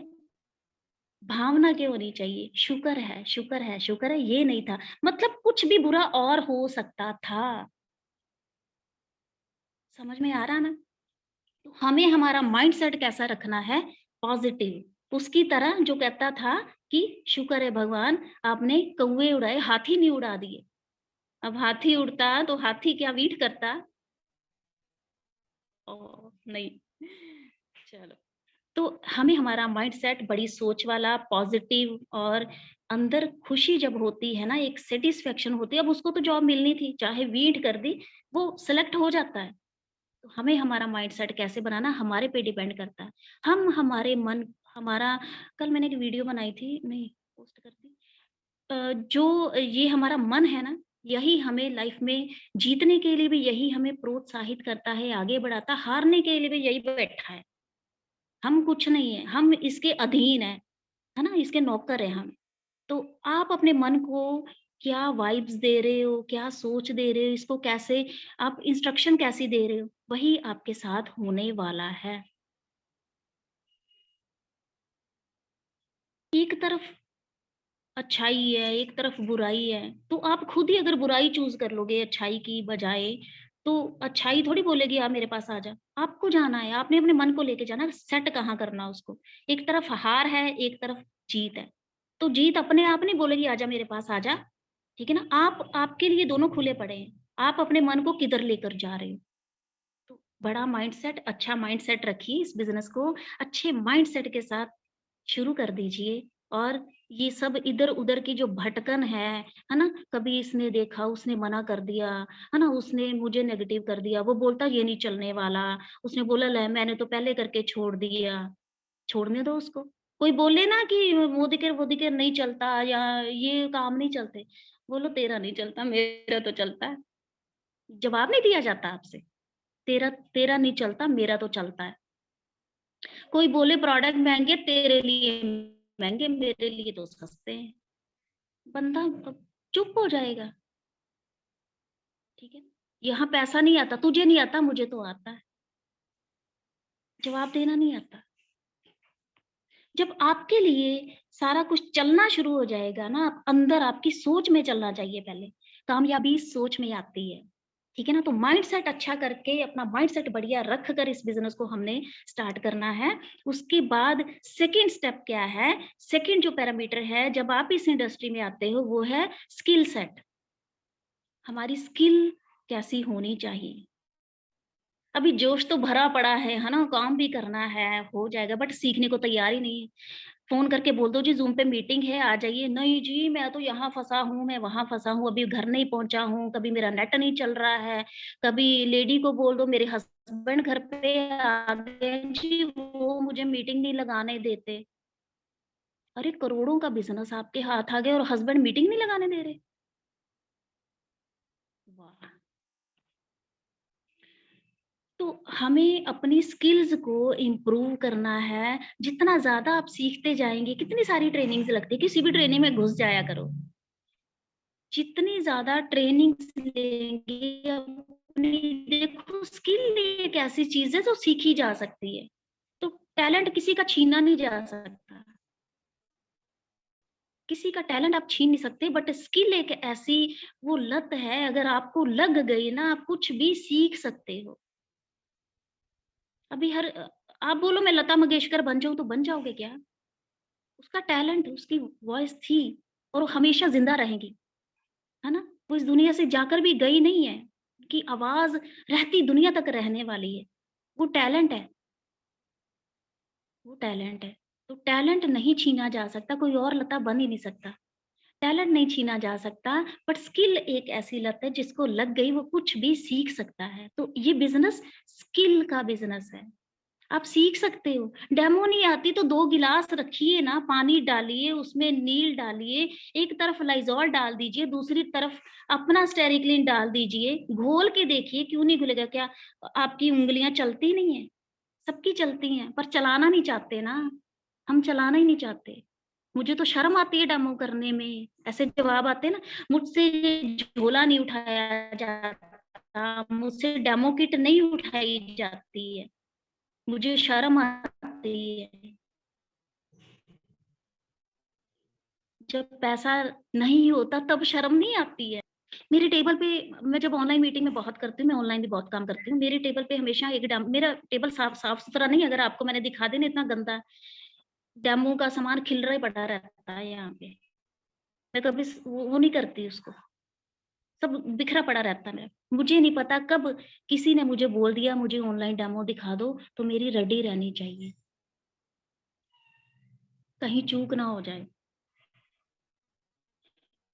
भावना क्या होनी चाहिए, शुक्र है, शुक्र है, शुक्र है, ये नहीं था, मतलब कुछ भी बुरा और हो सकता था। समझ में आ रहा ना? तो हमें हमारा माइंडसेट कैसा रखना है, पॉजिटिव, उसकी तरह जो कहता था कि शुक्र है भगवान, आपने कौवे उड़ाए, हाथी नहीं उड़ा दिए। अब हाथी उड़ता तो हाथी क्या वीट करता? ओ नहीं। चलो, तो हमें हमारा माइंडसेट बड़ी सोच वाला, पॉजिटिव, और अंदर खुशी जब होती है ना, एक सेटिस्फेक्शन होती है। अब उसको तो जॉब मिलनी थी, चाहे वीट कर दी, वो सेलेक्ट हो जाता है। तो हमें हमारा माइंडसेट कैसे बनाना, हमारे पे डिपेंड करता है। हम हमारे मन, हमारा, कल मैंने एक वीडियो बनाई थी, नहीं पोस्ट करती, जो ये हमारा मन है ना, यही हमें लाइफ में जीतने के लिए भी यही हमें प्रोत्साहित करता है, आगे बढ़ाता है, हारने के लिए भी यही बैठा है। हम कुछ नहीं है, हम इसके अधीन है ना, इसके नौकर हैं हम। तो आप अपने मन को क्या वाइब्स दे रहे हो, क्या सोच दे रहे हो, इसको कैसे आप इंस्ट्रक्शन कैसी दे रहे हो, वही आपके साथ होने वाला है। एक तरफ अच्छाई है, एक तरफ बुराई है, तो आप खुद ही अगर बुराई चूज़ कर लोगे अच्छाई की बजाय, तो अच्छाई थोड़ी बोलेगी आ मेरे पास आ जा। आपको जाना है, आपने अपने मन को लेके जाना है, सेट कहाँ करना उसको। एक तरफ हार है, एक तरफ जीत है। तो जीत अपने आप नहीं बोलेगी आजा मेरे पास आजा, ठीक है ना? आप आपके लिए दोनों खुले पड़े हैं। आप अपने मन को किधर लेकर जा रहे हो। तो बड़ा माइंडसेट, अच्छा माइंडसेट रखिए, इस बिज़नेस को अच्छे माइंडसेट के साथ शुरू कर दीजिए और ये सब इधर-उधर की जो भटकन है ना? कभी इसने देखा, उसने मना कर दिया, है ना? उसने मुझे नेगेटिव कर दिया, वो बोलता ये नहीं चलने वाला, उसने बोला ले मैंने तो पहले करके छोड़ दिया, छोड़ने दो उसको। कोई बोले ना कि वो दिकर नहीं चलता या ये काम नहीं चलते, बोलो तेरा नहीं चलता, मेरा तो चलता है। जवाब नहीं दिया जाता आपसे, तेरा तेरा नहीं चलता, मेरा तो चलता है। कोई बोले प्रोडक्ट महँगे तेरे लिए महँगे, मेरे लिए तो सस्ते हैं। बंदा चुप हो जाएगा, ठीक है? यहाँ पैसा नहीं आता, तुझे नहीं आता, मुझे तो आता है। जवाब देना नहीं आता। जब आपके लिए सारा कुछ चलना शुरू हो जाएगा ना, आप अंदर आपकी सोच में चलना चाहिए पहले। कामयाबी सोच में आती है, ठीक है ना? तो माइंडसेट अच्छा करके अपना माइंडसेट बढ़िया रख कर इस बिज़नेस को हमने स्टार्ट करना है। उसके बाद सेकंड स्टेप क्या है? सेकंड जो पैरामीटर है जब आप इस इंडस्ट्री में आते हो वो है स्किल सेट। हमारी स्किल कैसी होनी चाहिए? अभी जोश तो भरा पड़ा है ना? काम भी करना है, हो जाएगा बट सीखने को तैयार ही नहीं है। फ़ोन करके बोल दो जी ज़ूम पे मीटिंग है, आ जाइए। नहीं जी, मैं तो यहाँ फँसा हूँ, मैं वहाँ फँसा हूँ, अभी घर नहीं पहुँचा हूँ, कभी मेरा नेट नहीं चल रहा है, कभी लेडी को बोल दो मेरे हस्बैंड घर पे आ गए जी, वो मुझे मीटिंग नहीं लगाने देते। अरे करोड़ों का बिज़नेस आपके हाथ आ गया और हस्बैंड मीटिंग नहीं लगाने दे रहे। वाह! तो हमें अपनी स्किल्स को इम्प्रूव करना है। जितना ज़्यादा आप सीखते जाएँगे, कितनी सारी ट्रेनिंग्स लगती है, किसी भी ट्रेनिंग में घुस जाया करो। जितनी ज़्यादा ट्रेनिंग्स लेंगे अपनी देखो स्किल एक ऐसी चीज़ है जो सीखी जा सकती है। तो टैलेंट किसी का छीना नहीं जा सकता। किसी का टैलेंट आप छीन नहीं सकते बट स्किल एक ऐसी वो लत है अगर आपको लग गई ना आप कुछ भी सीख सकते हो। अभी आप बोलो मैं लता मंगेशकर बन जाऊँ तो बन जाओगे क्या? उसका टैलेंट उसकी वॉइस थी और वो हमेशा ज़िंदा रहेगी, है ना? वो इस दुनिया से जाकर भी गई नहीं है। उनकी आवाज़ रहती दुनिया तक रहने वाली है। वो टैलेंट है, वो टैलेंट है। तो टैलेंट नहीं छीना जा सकता, कोई और लता बन ही नहीं सकता। टैलेंट नहीं छीना जा सकता, बट स्किल एक ऐसी लत है जिसको लग गई वो कुछ भी सीख सकता है। तो ये बिज़नेस स्किल का बिज़नेस है। आप सीख सकते हो। डेमो नहीं आती तो 2 गिलास रखिए ना, पानी डालिए, उसमें नील डालिए, एक तरफ लाइज़ॉल डाल दीजिए, दूसरी तरफ अपना स्टेरिक्लिन डाल दीजिए, घोल के देखिए क्यों नहीं घुलेगा? क्या आपकी उँगलियाँ चलती नहीं हैं? सबकी चलती हैं, पर चलाना नहीं चाहते ना, हम चलाना ही नहीं चाहते। मुझे तो शर्म आती है डेमो करने में, ऐसे जवाब आते हैं ना, मुझसे ये झोला नहीं उठाया जाता, मुझसे डेमो किट नहीं उठाई जाती है। मुझे शर्म आती है। जब पैसा नहीं होता तब शर्म नहीं आती है। मेरे टेबल पे मैं जब ऑनलाइन मीटिंग में बहुत करती हूँ, मैं ऑनलाइन भी बहुत काम करती हूँ। मेरे टेबल पे हमेशा एक डेम मेरा टेबल साफ-सुथरा नहीं है, अगर आपको मैंने दिखा दी ना इतना गंदा, डेमो का सामान खिलरा ही पड़ा रहता है यहाँ पे। मैं कभी वो नहीं करती उसको, सब बिखरा पड़ा रहता है मेरा। मुझे नहीं पता कब किसी ने मुझे बोल दिया मुझे ऑनलाइन डेमो दिखा दो, तो मेरी रेडी रहनी चाहिए, कहीं चूक ना हो जाए।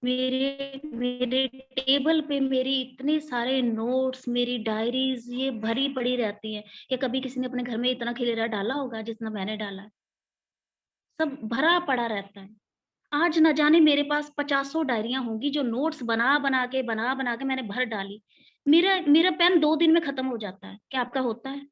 मेरे मेरे टेबल पे मेरी इतने सारे नोट्स, मेरी डायरीज़ ये भरी पड़ी रहती हैं, कि कभी किसी ने अपने घर में इतना खिलेरा डाला होगा जितना मैंने डाला है, सब भरा पड़ा रहता है। आज न जाने मेरे पास पचासों डायरियाँ होंगी जो नोट्स बना-बना के मैंने भर डाली। मेरा मेरा पेन 2 दिन में खत्म हो जाता है, क्या आपका होता है?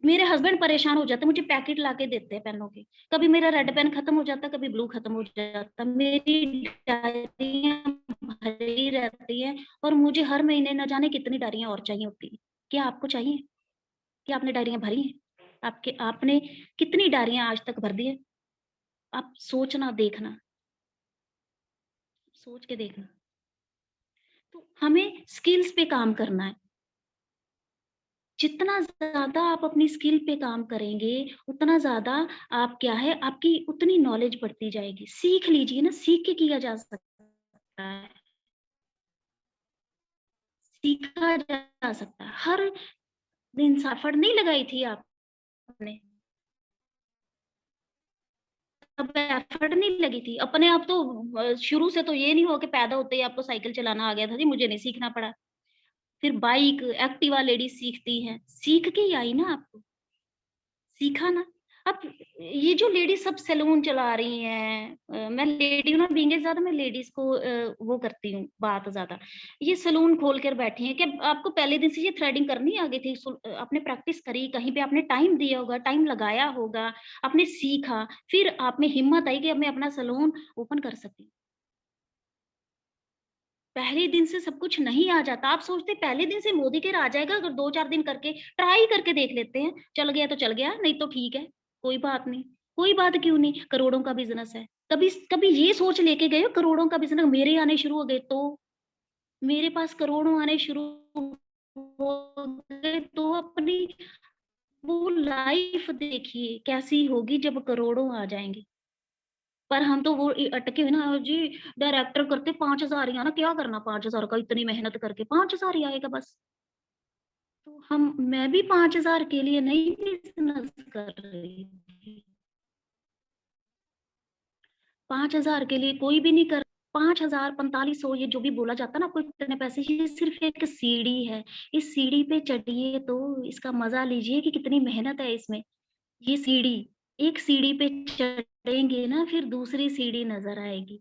मेरे हस्बैंड परेशान हो जाते हैं, मुझे पैकेट लाके देते हैं पेनों के। कभी मेरा रेड पेन खत्म हो जाता, कभी ब्लू खत्म हो जाता। मेरी डायरियाँ भरी रहती हैं और मुझे हर महीने न जाने कितनी डायरियाँ और चाहिए होती हैं। क्या आपको चाहिए? क्या आपने डायरियाँ भरी हैं? आपने कितनी डायरियाँ आज तक भर दी हैं? आप सोचना, देखना, सोच के देखना। तो हमें स्किल्स पे काम करना है। जितना ज़्यादा आप अपनी स्किल पे काम करेंगे, उतना ज़्यादा आप क्या है, आपकी उतनी नॉलेज बढ़ती जाएगी। सीख लीजिए ना, सीख के किया जा सकता है, सीखा जा सकता है। हर दिन एफर्ट नहीं लगाई थी आपने, तब एफर्ट नहीं लगी थी। अपने आप तो शुरू से तो ये नहीं हुआ कि पैदा होते ही आपको साइकिल चलाना आ गया था, जी मुझे नहीं सीखना पड़ा। फिर बाइक, एक्टिवा लेडीज़ सीखती हैं, सीख के ही आई ना आपको। सीखा ना। अब ये जो लेडीज़ सब सैलून चला रही हैं, मैं लेडी हूँ ना, बीइंग ए ज़्यादा मैं लेडीज़ को वो करती हूँ बात ज़्यादा। ये सैलून खोल कर बैठी हैं, क्या आपको पहले दिन से ये थ्रेडिंग करनी आ गई थी? आपने प्रैक्टिस करी, कहीं पे आपने टाइम दिया होगा, टाइम लगाया होगा, आपने सीखा, फिर आप में हिम्मत आई कि अब मैं अपना सैलून ओपन कर सकती हूँ। पहले दिन से सब कुछ नहीं आ जाता। आप सोचते पहले दिन से मोदी केयर आ जाएगा, अगर 2-4 दिन करके ट्राई करके देख लेते हैं, चल गया तो चल गया, नहीं तो ठीक है, कोई बात नहीं। कोई बात क्यों नहीं, करोड़ों का बिज़नेस है। कभी कभी ये सोच लेके गए हो करोड़ों का बिज़नेस मेरे आने शुरू हो गए तो? मेरे पास करोड़ों आने शुरू हो गए तो अपनी वो लाइफ़ देखिए कैसी होगी जब करोड़ों आ जाएँगे। पर हम तो वो अटके हुए ना जी, डायरेक्टर करते 5,000 ही आना, क्या करना 5,000 का इतनी मेहनत करके, 5,000 ही आएगा बस। तो मैं भी 5,000 के लिए नहीं बिज़नेस कर रही थी। 5,000 के लिए कोई भी नहीं कर 5,000 4500 ये जो भी बोला जाता है ना आपको इतने पैसे, ये सिर्फ़ एक सीढ़ी है। इस सीढ़ी पे चढ़िए तो इसका मज़ा लीजिए कि कितनी मेहनत है इसमें। ये सीढ़ी, एक सीढ़ी पे चढ़ेंगे ना फिर दूसरी सीढ़ी नज़र आएगी।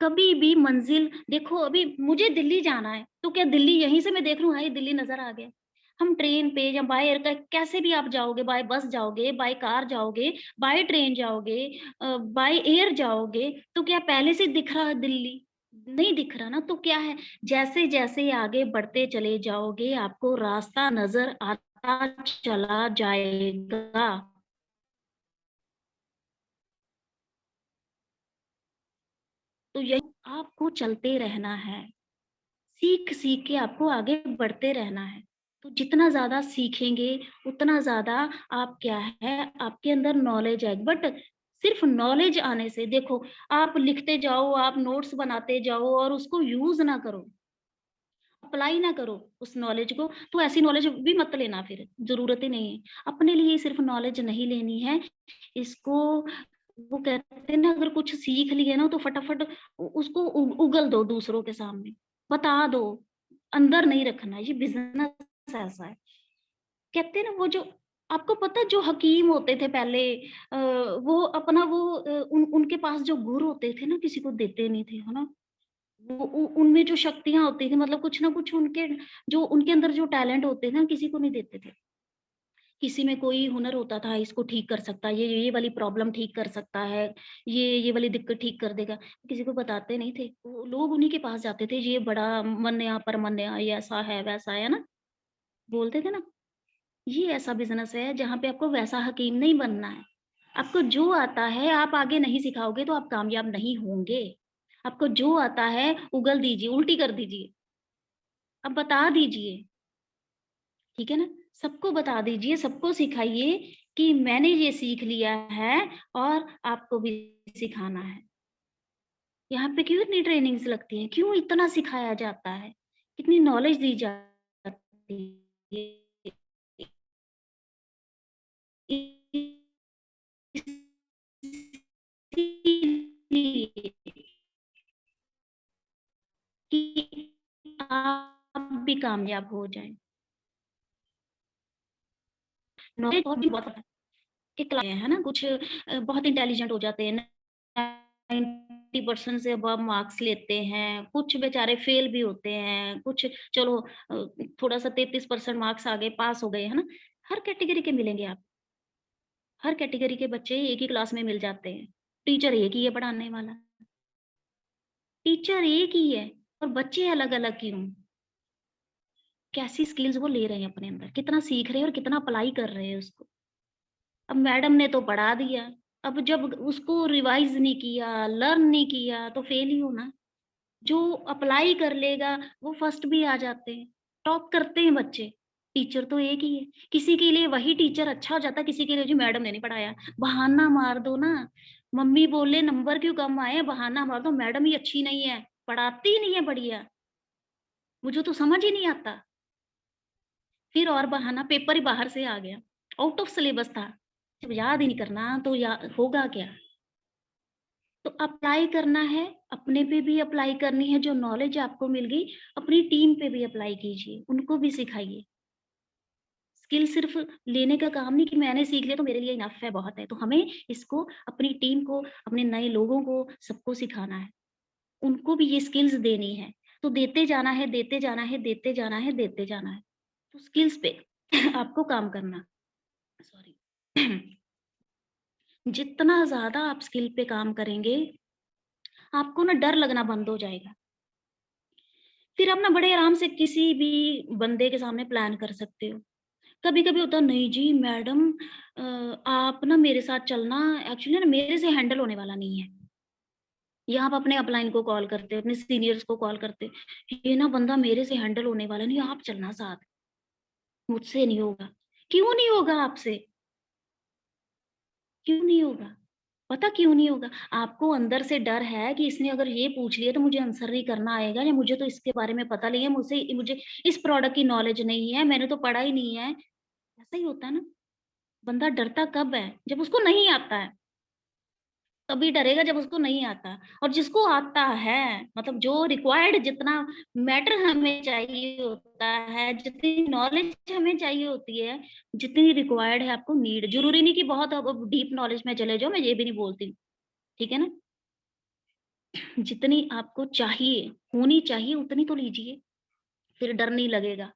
कभी भी मंज़िल देखो, अभी मुझे दिल्ली जाना है, तो क्या दिल्ली यहीं से मैं देख लूँ, हाय दिल्ली नज़र आ गया। हम ट्रेन पे या बाय एयर का कैसे भी आप जाओगे, बाय बस जाओगे, बाय कार जाओगे, बाय ट्रेन जाओगे, बाय एयर जाओगे, तो क्या पहले से दिख रहा है दिल्ली? नहीं दिख रहा ना, तो क्या है, जैसे-जैसे आगे बढ़ते चले जाओगे, आपको रास्ता नज़र आता चला जाएगा। तो यही आपको चलते रहना है। सीख-सीख के आपको आगे बढ़ते रहना है। तो जितना ज़्यादा सीखेंगे, उतना ज़्यादा आप क्या है, आपके अंदर नॉलेज आएगी। बट सिर्फ़ नॉलेज आने से देखो, आप लिखते जाओ, आप नोट्स बनाते जाओ और उसको यूज़ ना करो, अप्लाई ना करो उस नॉलेज को, तो ऐसी नॉलेज भी मत लेना फिर, ज़रूरत ही नहीं है। अपने लिए सिर्फ़ नॉलेज नहीं लेनी है, इसको वो कहते हैं ना, अगर कुछ सीख लिए ना तो फटाफट उसको उगल दो दूसरों के सामने, बता दो, अंदर नहीं रखना, ये बिज़नेस ऐसा है। कहते हैं ना वो जो आपको पता है जो हकीम होते थे पहले, वो अपना वो उनके पास जो गुर होते थे ना किसी को देते नहीं थे, है ना? वो उ उनमें जो शक्तियाँ होती थी, मतलब कुछ ना कुछ उनके अंदर जो टैलेंट होते थे ना किसी को नहीं देते थे। किसी में कोई हुनर होता था, इसको ठीक कर सकता है, ये वाली प्रॉब्लम ठीक कर सकता है, ये वाली दिक्कत ठीक कर देगा, किसी को बताते नहीं थे। वो लोग उन्हीं के पास जाते थे, ये बड़ा मन्या-परमन्या, ये ऐसा है, वैसा है ना? बोलते थे ना? ये ऐसा बिज़नेस है जहाँ पे आपको वैसा हकीम नहीं बनना है। आपको जो आता है आप आगे नहीं सिखाओगे तो आप कामयाब नहीं होंगे। आपको जो आता है उगल दीजिए, उल्टी कर दीजिए। आप बता दीजिए, ठीक है ना? सबको बता दीजिए, सबको सिखाइए कि मैंने ये सीख लिया है और आपको भी सिखाना है। यहाँ पे क्यों इतनी ट्रेनिंग्स लगती हैं? क्यों इतना सिखाया जाता है? कितनी नॉलेज दी जाती है? इसीलिए कि आप भी कामयाब हो जाएँ। नॉलेज और भी बहुत के है ना, कुछ बहुत इंटेलिजेंट हो जाते हैं, 90% से अबव मार्क्स लेते हैं, कुछ बेचारे फेल भी होते हैं, कुछ चलो थोड़ा-सा 33% मार्क्स आ गए, पास हो गए, है ना? हर कैटेगरी के मिलेंगे आप, हर कैटेगरी के बच्चे एक ही क्लास में मिल जाते हैं। टीचर एक ही है पढ़ाने वाला, टीचर एक ही है और बच्चे अलग-अलग क्यों? कैसी स्किल्स वो ले रहे हैं अपने अंदर, कितना सीख रहे हैं और कितना अप्लाई कर रहे हैं उसको। अब मैडम ने तो पढ़ा दिया, अब जब उसको रिवाइज़ नहीं किया, लर्न नहीं किया तो फेल ही होना। जो अप्लाई कर लेगा वो फर्स्ट भी आ जाते हैं, टॉप करते हैं बच्चे। टीचर तो एक ही है, किसी के लिए वही टीचर अच्छा हो जाता है, किसी के लिए जी मैडम ने नहीं पढ़ाया। बहाना मार दो ना, मम्मी बोले नंबर क्यों कम आए, बहाना मार दो मैडम ही अच्छी नहीं है, पढ़ाती ही नहीं है बढ़िया, मुझे तो समझ ही नहीं आता। फिर और बहाना पेपर ही बाहर से आ गया, आउट ऑफ सिलेबस था। जब याद ही नहीं करना तो या होगा क्या? तो अप्लाई करना है, अपने पे भी अप्लाई करनी है, जो नॉलेज आपको मिल गई, अपनी टीम पे भी अप्लाई कीजिए, उनको भी सिखाइए। स्किल सिर्फ लेने का काम नहीं कि मैंने सीख लिया तो मेरे लिए इनफ है, बहुत है। तो हमें इसको अपनी टीम को, अपने नए लोगों को, सबको सिखाना है। उनको भी ये स्किल्स देनी है। तो देते जाना है, देते जाना है, देते जाना है, देते जाना है। तो स्किल्स पे आपको काम करना सॉरी जितना ज़्यादा आप स्किल पे काम करेंगे, आपको ना डर लगना बंद हो जाएगा। फिर आप ना बड़े आराम से किसी भी बंदे के सामने प्लान कर सकते हो। कभी-कभी होता है नहीं जी मैडम आप ना मेरे साथ चलना एक्चुअली ना मेरे से हैंडल होने वाला नहीं है। या आप अपने अपलाइन को कॉल करते, अपने सीनियर्स को कॉल करते, ये ना बंदा मेरे से हैंडल होने वाला नहीं, आप चलना साथ, मुझसे नहीं होगा। क्यों नहीं होगा आपसे? क्यों नहीं होगा? पता क्यों नहीं होगा? आपको अंदर से डर है कि इसने अगर ये पूछ लिया तो मुझे आंसर नहीं करना आएगा या मुझे तो इसके बारे में पता नहीं है, मुझे इस प्रोडक्ट की नॉलेज नहीं है, मैंने तो पढ़ा ही नहीं है। ऐसा ही होता है ना? बंदा डरता कब है? जब उसको नहीं आता है। तभी डरेगा जब उसको नहीं आता और जिसको आता है मतलब जो रिक्वायर्ड जितना मैटर हमें चाहिए होता है, जितनी नॉलेज हमें चाहिए होती है, जितनी रिक्वायर्ड है आपको नीड ज़रूरी नहीं कि बहुत अब डीप नॉलेज में चले जाओ, मैं ये भी नहीं बोलती, ठीक है ना? जितनी आपको चाहिए, होनी चाहिए उतनी तो लीजिए, फिर डर नहीं लगेगा,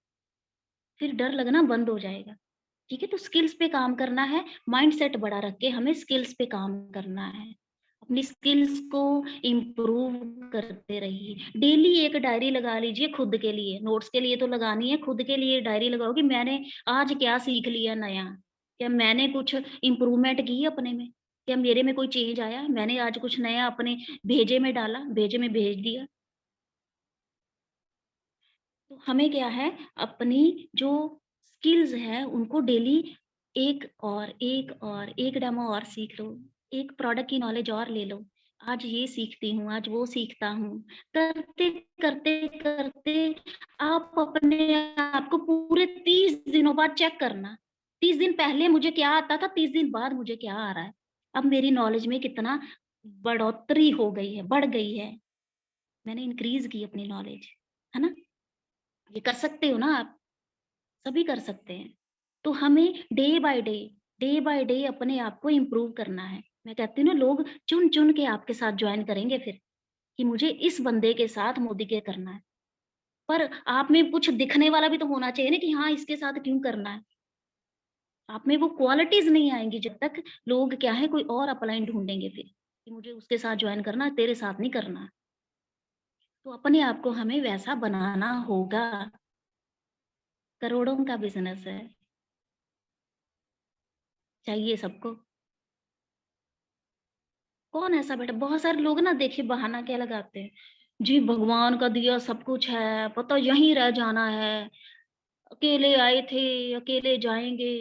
फिर डर लगना बंद हो जाएगा, ठीक है? तो स्किल्स पे काम करना है, माइंडसेट बड़ा रख के हमें स्किल्स पे काम करना है। अपनी स्किल्स को इम्प्रूव करते रहिए। डेली एक डायरी लगा लीजिए खुद के लिए, नोट्स के लिए तो लगानी है, खुद के लिए डायरी लगाओ कि मैंने आज क्या सीख लिया नया? क्या मैंने कुछ इम्प्रूवमेंट की अपने में? क्या मेरे में कोई चेंज आया? मैंने आज कुछ नया अपने भेजे में डाला, भेजे में भेज दिया। तो हमें क्या है अपनी जो स्किल्स है उनको डेली एक डेमो और सीख लो, एक प्रोडक्ट की नॉलेज और ले लो। आज ये सीखती हूँ, आज वो सीखता हूँ। करते, करते, करते आप अपने आप को पूरे 30 दिनों बाद चेक करना। 30 दिन पहले मुझे क्या आता था, 30 दिन बाद मुझे क्या आ रहा है। अब मेरी नॉलेज में कितना बढ़ोतरी हो गई है, बढ़ गई है। मैंने इंक्रीज़ की अपनी नॉलेज, है ना? ये कर सकते हो ना आप, सभी कर सकते हैं। तो हमें डे बाय डे अपने आप को इम्प्रूव करना है। मैं कहती हूँ ना लोग चुन-चुन के आपके साथ जॉइन करेंगे फिर, कि मुझे इस बंदे के साथ मोदी के करना है। पर आप में कुछ दिखने वाला भी तो होना चाहिए ना कि हाँ, इसके साथ क्यों करना है? आप में वो क्वालिटीज़ नहीं आएँगी जब तक लोग क्या है कोई और अपलाइन ढूँढेंगे फिर, कि मुझे उसके साथ जॉइन करना है, तेरे साथ नहीं करना। तो अपने आप को हमें वैसा बनाना होगा। करोड़ों का बिज़नेस है, चाहिए सबको। कौन ऐसा बेटा बहुत सारे लोग ना देखिए बहाना क्या लगाते हैं, जी भगवान का दिया सब कुछ है, पता यहीं रह जाना है, अकेले आए थे, अकेले जाएँगे,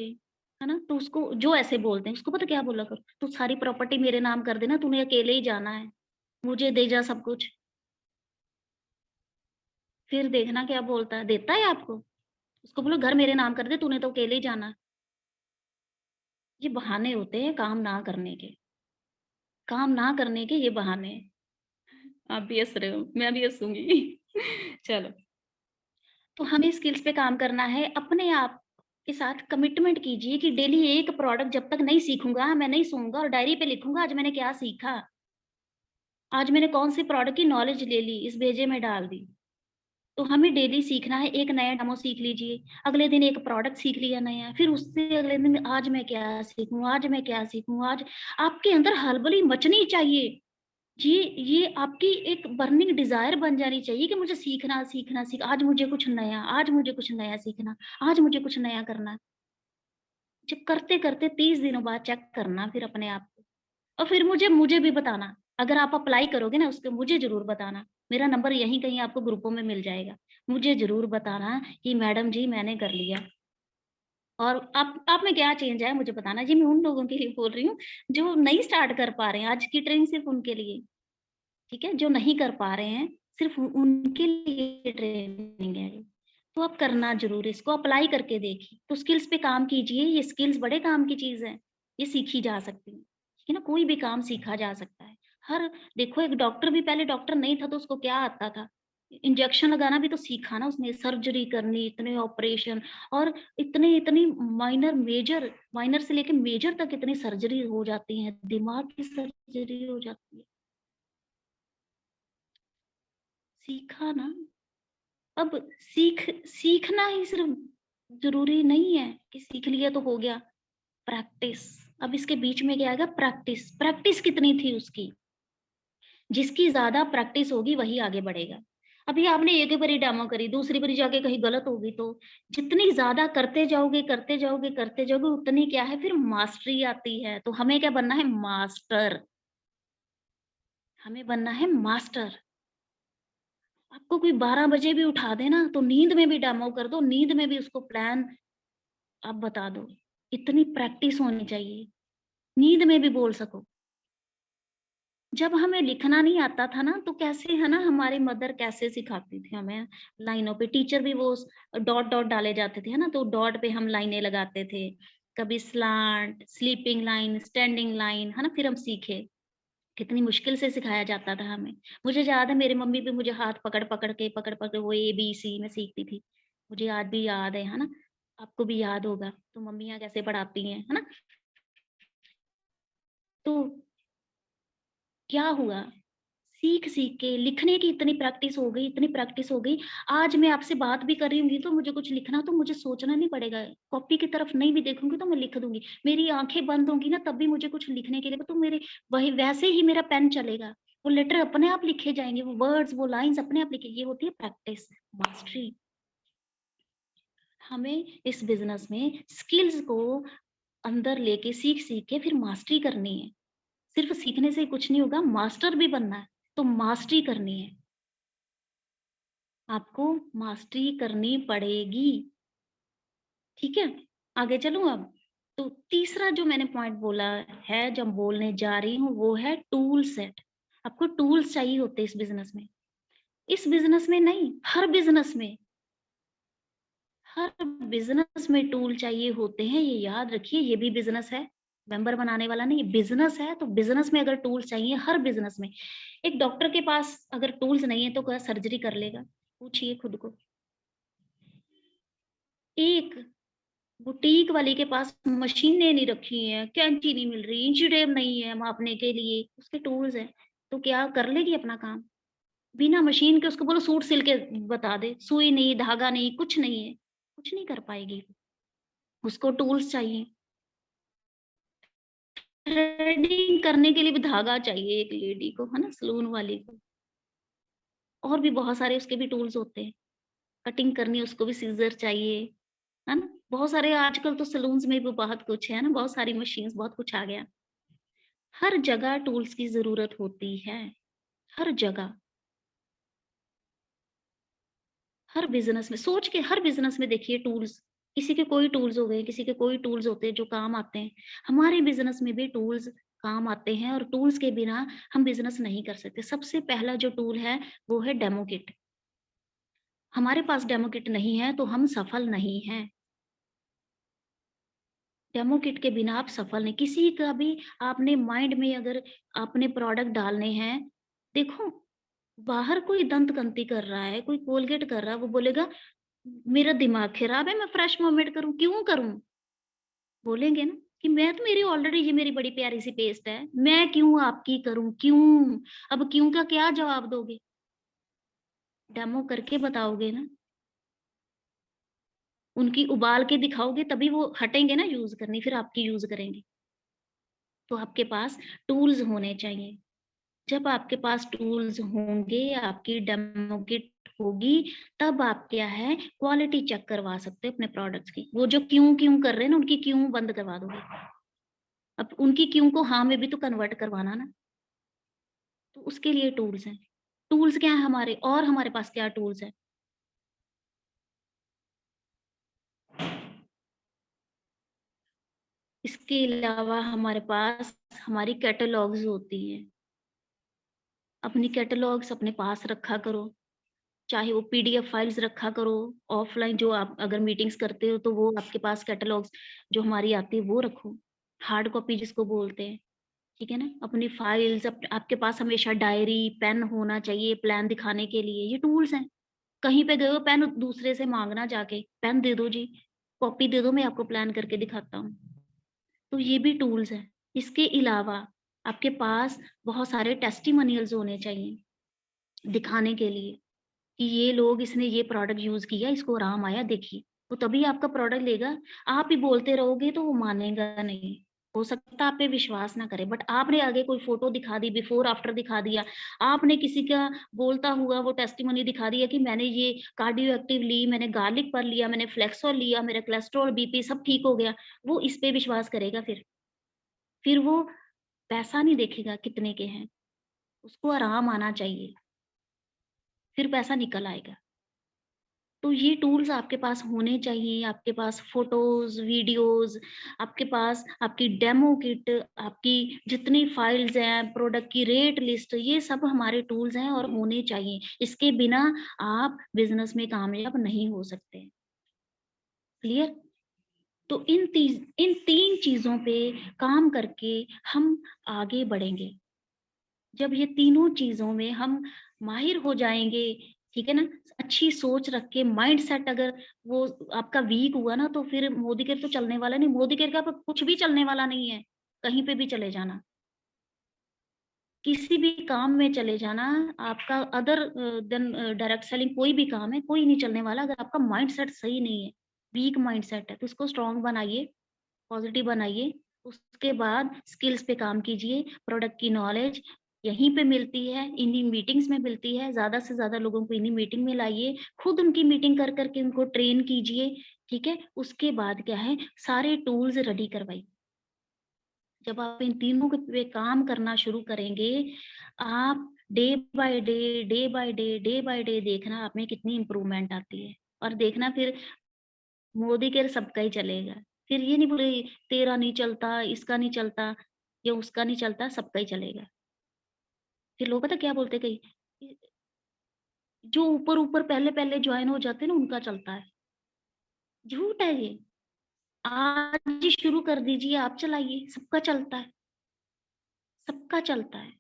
है ना? तो उसको जो ऐसे बोलते हैं, उसको पता क्या बोला करो, तू सारी प्रॉपर्टी मेरे नाम कर देना, तूने अकेले ही जाना है, मुझे दे जा सब कुछ। फिर देखना क्या बोलता है, देता है आपको? उसको बोलो घर मेरे नाम कर दे, तूने तो अकेले ही जाना है। ये बहाने होते हैं काम ना करने के, काम ना करने के ये बहाने। आप भी हँस रहे हो, मैं भी हँसूँगी। चलो। तो हमें स्किल्स पे काम करना है, अपने आप के साथ कमिटमेंट कीजिए कि डेली एक प्रोडक्ट जब तक नहीं सीखूँगा, मैं नहीं सोऊँगा और डायरी पे लिखूँगा आज मैंने क्या सीखा। आज मैंने कौन-सी प्रोडक्ट की नॉलेज ले ली, इस भेजे में डाल दी। तो हमें डेली सीखना है, एक नया डेमो सीख लीजिए, अगले दिन एक प्रोडक्ट सीख लिया नया, फिर उससे अगले दिन आज मैं क्या सीखूँ, आज मैं क्या सीखूँ, आज आपके अंदर हलबली मचनी चाहिए। ये आपकी एक बर्निंग डिज़ायर बन जानी चाहिए कि मुझे सीखना, सीखना, आज मुझे कुछ नया, आज मुझे कुछ नया सीखना, आज मुझे कुछ नया करना। जब करते-करते 30 दिनों बाद चेक करना फिर अपने आप को और फिर मुझे भी बताना। अगर आप अप्लाई करोगे ना उसके मुझे ज़रूर बताना। मेरा नंबर यहीं कहीं आपको ग्रुपों में मिल जाएगा। मुझे ज़रूर बताना कि मैडम जी मैंने कर लिया और आप में क्या चेंज आया मुझे बताना। जी मैं उन लोगों के लिए बोल रही हूँ जो नहीं स्टार्ट कर पा रहे हैं। आज की ट्रेनिंग सिर्फ़ उनके लिए, ठीक है? जो नहीं कर पा रहे हैं, सिर्फ़ उनके लिए ट्रेनिंग है ये। तो आप करना ज़रूर इसको अप्लाई करके देखिए। तो स्किल्स पे काम कीजिए, ये स्किल्स बड़े काम की चीज़ है। ये सीखी जा सकती है। ठीक है ना? कोई भी काम सीखा जा सकता है। हर देखो एक डॉक्टर भी पहले डॉक्टर नहीं था तो उसको क्या आता था? इंजेक्शन लगाना भी तो सीखा ना उसने, सर्जरी करनी, इतने ऑपरेशन और इतनी माइनर मेजर माइनर से लेके मेजर तक इतनी सर्जरी हो जाती है, दिमाग की सर्जरी हो जाती है। सीखा ना, अब सीखना ही सिर्फ ज़रूरी नहीं है कि सीख लिया तो हो गया, प्रैक्टिस। अब इसके बीच में क्या आएगा प्रैक्टिस, प्रैक्टिस कितनी थी उसकी? जिसकी ज़्यादा प्रैक्टिस होगी वही आगे बढ़ेगा। अभी आपने एक ही बारी डेमो करी, दूसरी बारी जाके कहीं गलत होगी तो जितनी ज़्यादा करते जाओगे, करते जाओगे, करते जाओगे उतनी क्या है फिर मास्टरी आती है। तो हमें क्या बनना है मास्टर, हमें बनना है मास्टर। आपको कोई 12 बजे भी उठा दे ना, तो नींद में भी डेमो कर दो, नींद में भी उसको प्लान आप बता दो। इतनी प्रैक्टिस होनी चाहिए, नींद में भी बोल सको। जब हमें लिखना नहीं आता था ना, तो कैसे है ना हमारी मदर कैसे सिखाती थी हमें लाइनों पे, टीचर भी वो डॉट डॉट डाले जाते थे, है ना? तो डॉट पे हम लाइनें लगाते थे। कभी slant, sleeping line, standing line, है ना? फिर हम सीखे। कितनी मुश्किल से सिखाया जाता था हमें। मुझे याद है मेरी मम्मी भी मुझे हाथ पकड़-पकड़ के वो एबीसी मैं सीखती थी। मुझे आज भी याद है ना? आपको भी याद होगा, तो मम्मियाँ कैसे पढ़ाती हैं, है ना? तो क्या हुआ? सीख-सीख के लिखने की इतनी प्रैक्टिस हो गई, आज मैं आपसे बात भी कर रही होंगी तो मुझे कुछ लिखना तो मुझे सोचना नहीं पड़ेगा। कॉपी की तरफ नहीं भी देखूँगी तो मैं लिख दूँगी। मेरी आँखें बंद होंगी ना तब भी मुझे कुछ लिखने के लिए तो मेरे वही वैसे ही मेरा पेन चलेगा। वो लेटर अपने आप लिखे जाएँगे, वो वर्ड्स, वो लाइन्स अपने आप लिखे ये होती है प्रैक्टिस, मास्टरी। हमें इस बिज़नेस में स्किल्स को अंदर लेके सीख-सीख के फिर मास्टरी करनी है। सिर्फ सीखने से कुछ नहीं होगा, मास्टर भी बनना है, तो मास्टरी करनी है। आपको मास्टरी करनी पड़ेगी, ठीक है? आगे चलूँ अब? तो तीसरा जो मैंने पॉइंट बोला है, जो मैं बोलने जा रही हूँ, वो है टूल सेट। आपको टूल्स चाहिए होते हैं इस बिज़नेस में। इस बिज़नेस में नहीं, हर बिज़नेस में टूल चाहिए होते हैं, ये याद रखिए, ये भी बिज़नेस है, मेंबर बनाने वाला नहीं, बिज़नेस है, तो बिज़नेस में अगर टूल्स चाहिए, हर बिज़नेस में। एक डॉक्टर के पास अगर टूल्स नहीं है, तो क्या सर्जरी कर लेगा? पूछिए खुद को। एक बुटीक वाले के पास मशीनें नहीं रखी हैं, कैंची नहीं मिल रही, इंची टेप नहीं है मापने के लिए, उसके टूल्स हैं, तो क्या कर लेगी अपना काम? बिना मशीन के उसको बोलो सूट सिल के बता दे, सुई नहीं, धागा नहीं, कुछ नहीं है, कुछ नहीं कर पाएगी। उसको टूल्स चाहिए। थ्रेडिंग करने के लिए भी धागा चाहिए एक लेडी को, है ना? सलून वाली को। और भी बहुत सारे उसके भी टूल्स होते हैं। कटिंग करनी है उसको भी सीज़र चाहिए, है ना? बहुत सारे आजकल तो सलून्स में भी बहुत कुछ है ना, बहुत सारी मशीन्स बहुत कुछ आ गया। हर जगह टूल्स की ज़रूरत होती है, हर जगह, हर बिज़नेस में सोच के हर बिज़नेस में देखिए टूल्स, किसी के कोई टूल्स हो गए, किसी के कोई टूल्स होते हैं जो काम आते हैं। हमारे बिज़नेस में भी टूल्स काम आते हैं और टूल्स के बिना हम बिज़नेस नहीं कर सकते। सबसे पहला जो टूल है वो है डेमो किट। हमारे पास डेमो किट नहीं है तो हम सफल नहीं हैं। डेमो किट के बिना आप सफल नहीं किसी का भी आपने माइंड में अगर अपने प्रोडक्ट डालने हैं, देखो बाहर कोई दंत कंती कर रहा है, कोई कोलगेट कर रहा है, वो बोलेगा मेरा दिमाग खराब है, मैं फ्रेश मोमेंट करूँ, क्यों करूँ? बोलेंगे ना कि मैं तो मेरी ऑलरेडी ये मेरी बड़ी प्यारी सी पेस्ट है, मैं क्यों आपकी करूँ, क्यों? अब क्यों का क्या जवाब दोगे? डेमो करके बताओगे ना, उनकी उबाल के दिखाओगे तभी वो हटेंगे ना यूज़ करनी, फिर आपकी यूज़ करेंगे। तो आपके पास टूल्स होने चाहिए। जब आपके पास टूल्स होंगे, आपकी डेमो किट होगी, तब आप क्या है क्वालिटी चेक करवा सकते हो अपने प्रोडक्ट्स की। वो जो क्यों कर रहे हैं ना, उनकी क्यों बंद करवा दोगे। अब उनकी क्यों को हाँ में भी तो कन्वर्ट करवाना ना, तो उसके लिए टूल्स हैं। टूल्स क्या है हमारे, और हमारे पास क्या टूल्स हैं? इसके अलावा हमारे पास हमारी कैटलॉग्स होती हैं। अपनी कैटलॉग्स अपने पास रखा करो, चाहे वो पीडीएफ फाइल्स रखा करो, ऑफलाइन जो आप अगर मीटिंग्स करते हो तो वो आपके पास कैटलॉग्स जो हमारी आती है वो रखो, हार्ड कॉपी जिसको बोलते हैं, ठीक है ना? अपनी फाइल्स आपके पास हमेशा डायरी, पेन होना चाहिए प्लान दिखाने के लिए, ये टूल्स हैं। कहीं पे गए हो पेन दूसरे से माँगना जाके, पेन दे दो जी, कॉपी दे दो मैं आपको प्लान करके दिखाता हूँ। तो ये भी टूल्स हैं। इसके अलावा आपके पास बहुत सारे टेस्टिमोनियल्स होने चाहिए, दिखाने के लिए कि ये लोग इसने ये प्रोडक्ट यूज़ किया, इसको आराम आया देखिए। तो तभी आपका प्रोडक्ट लेगा। आप ही बोलते रहोगे तो वो मानेगा नहीं। हो सकता है आप पे विश्वास ना करे, बट आपने आगे कोई फ़ोटो दिखा दी, बिफोर आफ्टर दिखा दिया, आपने किसी का बोलता हुआ वो टेस्टिमोनी दिखा दिया कि मैंने ये कार्डियो एक्टिव ली, मैंने गार्लिक पर लिया, मैंने फ्लेक्सोल लिया, मेरा कोलेस्ट्रॉल, बीपी सब ठीक हो गया। वो इस पे विश्वास करेगा फिर। फिर वो पैसा नहीं देखेगा कितने के हैं, उसको आराम आना चाहिए, फिर पैसा निकल आएगा। तो ये टूल्स आपके पास होने चाहिए, आपके पास फ़ोटोज़, वीडियोज़, आपके पास आपकी डेमो किट, आपकी जितनी फाइल्स हैं, प्रोडक्ट की रेट लिस्ट, ये सब हमारे टूल्स हैं और होने चाहिए। इसके बिना आप बिज़नेस में कामयाब नहीं हो सकते। क्लियर? तो इन 3 चीज़ों पे काम करके हम आगे बढ़ेंगे। जब ये तीनों चीज़ों में हम माहिर हो जाएँगे, ठीक है ना? अच्छी सोच रख के माइंडसेट अगर वो आपका वीक हुआ ना, तो फिर मोदी केयर तो चलने वाला नहीं, मोदी केयर का प कुछ भी चलने वाला नहीं है, कहीं पे भी चले जाना। किसी भी काम में चले जाना, आपका देन डायरेक्ट सेलिंग कोई भी काम है, कोई नहीं चलने वाला अगर आपका माइंडसेट सही नहीं है, वीक माइंडसेट है, तो उसको स्ट्रॉन्ग बनाइए, पॉजिटिव बनाइए। उसके बाद स्किल्स पे काम कीजिए, प्रोडक्ट की नॉलेज यहीं पे मिलती है, इन्हीं मीटिंग्स में मिलती है, ज़्यादा से ज़्यादा लोगों को इन्हीं मीटिंग में लाइए, खुद उनकी मीटिंग कर कर के उनको ट्रेन कीजिए, ठीक है? उसके बाद क्या है, सारे टूल्स रेडी करवाइए। जब आप इन तीनों के पे काम करना शुरू करेंगे, आप day by day, day by day देखना आप में कितनी इम्प्रूवमेंट आती है और देखना फिर मोदी केयर सबका ही चलेगा। फिर ये नहीं बोले तेरा नहीं चलता, इसका नहीं चलता या उसका नहीं चलता, सबका ही चलेगा। फिर लोग पता क्या बोलते हैं कई, कि जो ऊपर-ऊपर पहले-पहले जॉइन हो जाते हैं ना उनका चलता है। झूठ है ये। आज ही शुरू कर दीजिए, आप चलाइए, सबका चलता है, सबका चलता है।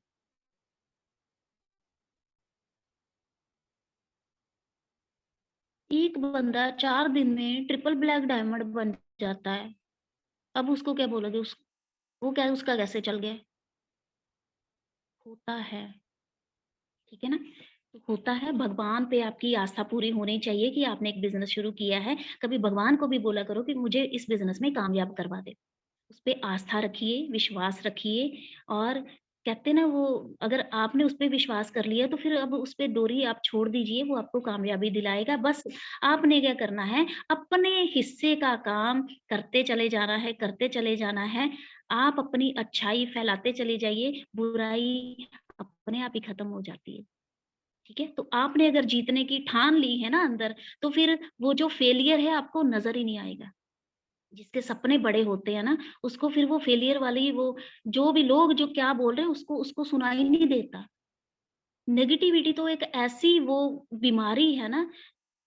एक बंदा 4 दिन में ट्रिपल ब्लैक डायमंड बन जाता है। अब उसको क्या बोलोगे वो क्या उसका कैसे चल गया? होता है। ठीक है ना? तो होता है, भगवान पे आपकी आस्था पूरी होनी चाहिए कि आपने एक बिज़नेस शुरू किया है। कभी भगवान को भी बोला करो कि मुझे इस बिज़नेस में कामयाब करवा दे। उस पे आस्था रखिए, विश्वास रखिए और कहते हैं ना वो अगर आपने उस पे विश्वास कर लिया तो फिर अब उस पे डोरी आप छोड़ दीजिए, वो आपको कामयाबी दिलाएगा। बस आपने क्या करना है, अपने हिस्से का काम करते चले जाना है, करते चले जाना है। आप अपनी अच्छाई फैलाते चले जाइए, बुराई अपने आप ही खत्म हो जाती है। ठीक है? तो आपने अगर जीतने की ठान ली है ना अंदर, तो फिर वो जो फेलियर है आपको नज़र ही नहीं आएगा। जिसके सपने बड़े होते हैं ना, उसको फिर वो फेलियर वाली वो जो भी लोग जो क्या बोल रहे हैं उसको उसको सुनाई नहीं देता। नेगेटिविटी तो एक ऐसी वो बीमारी है ना,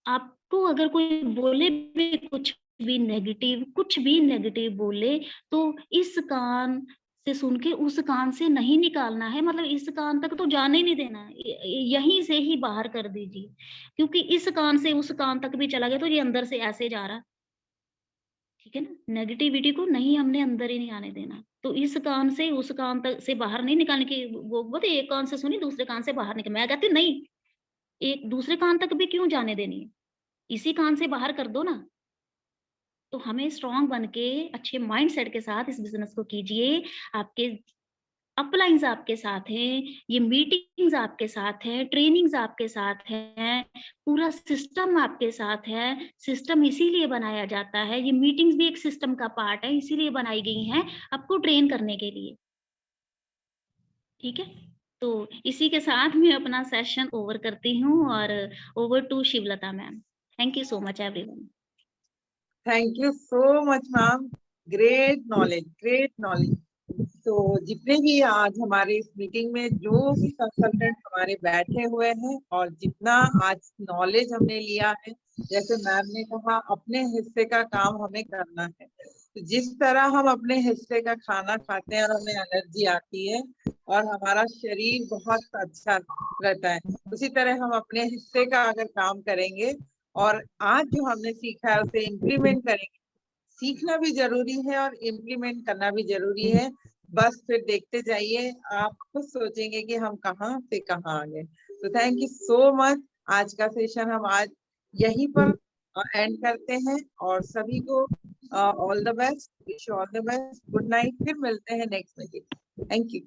आपको अगर कोई बोले भी कुछ भी नेगेटिव बोले, तो इस कान से सुन के उस कान से नहीं निकालना है, मतलब इस कान तक तो जाने नहीं देना है। यहीं से ही बाहर कर दीजिए, क्योंकि इस कान से उस कान तक भी चला गया तो ये अंदर से ऐसे जा रहा है, ठीक है ना? नेगेटिविटी को नहीं हमने अंदर ही नहीं आने देना। तो इस कान से उस कान तक से बाहर नहीं निकालने की वो बोलते एक कान से सुनी दूसरे कान से बाहर निकल मैं कहती हूँ नहीं, एक दूसरे कान तक भी क्यों जाने देनी है? इसी कान से बाहर कर दो ना। तो हमें स्ट्रॉन्ग बन के अच्छे माइंडसेट के साथ इस बिज़नेस को कीजिए। आपके अपलाइन्स आपके साथ हैं, ये मीटिंग्स आपके साथ हैं, ट्रेनिंग्स आपके साथ हैं, पूरा सिस्टम आपके साथ है। सिस्टम इसीलिए बनाया जाता है, ये मीटिंग्स भी एक सिस्टम का पार्ट है, इसीलिए बनाई गई हैं, आपको ट्रेन करने के लिए। ठीक है? तो इसी के साथ मैं अपना सेशन ओवर करती हूँ और over to Shivlata ma'am. Thank you so much everyone. Thank you so much ma'am, great knowledge, great knowledge. तो जितने भी आज हमारे इस मीटिंग में जो भी कंसल्टेंट हमारे बैठे हुए हैं और जितना आज नॉलेज हमने लिया है, जैसे मैम ने कहा अपने हिस्से का काम हमें करना है। तो जिस तरह हम अपने हिस्से का खाना खाते हैं और हमें एनर्जी आती है और हमारा शरीर बहुत अच्छा रहता है, उसी तरह हम अपने हिस्से का अगर काम करेंगे और आज जो हमने सीखा है उसे इम्प्लीमेंट करेंगे। सीखना भी जरूरी है और इम्प्लीमेंट करना भी जरूरी है। बस फिर देखते जाइए, आप खुद सोचेंगे कि हम कहाँ से कहाँ आ गए। तो थैंक यू सो मच। आज का सेशन हम आज यहीं पर एंड करते हैं और सभी को all the best, wish all the best, good night. फिर मिलते हैं नेक्स्ट मीटिंग। Thank you.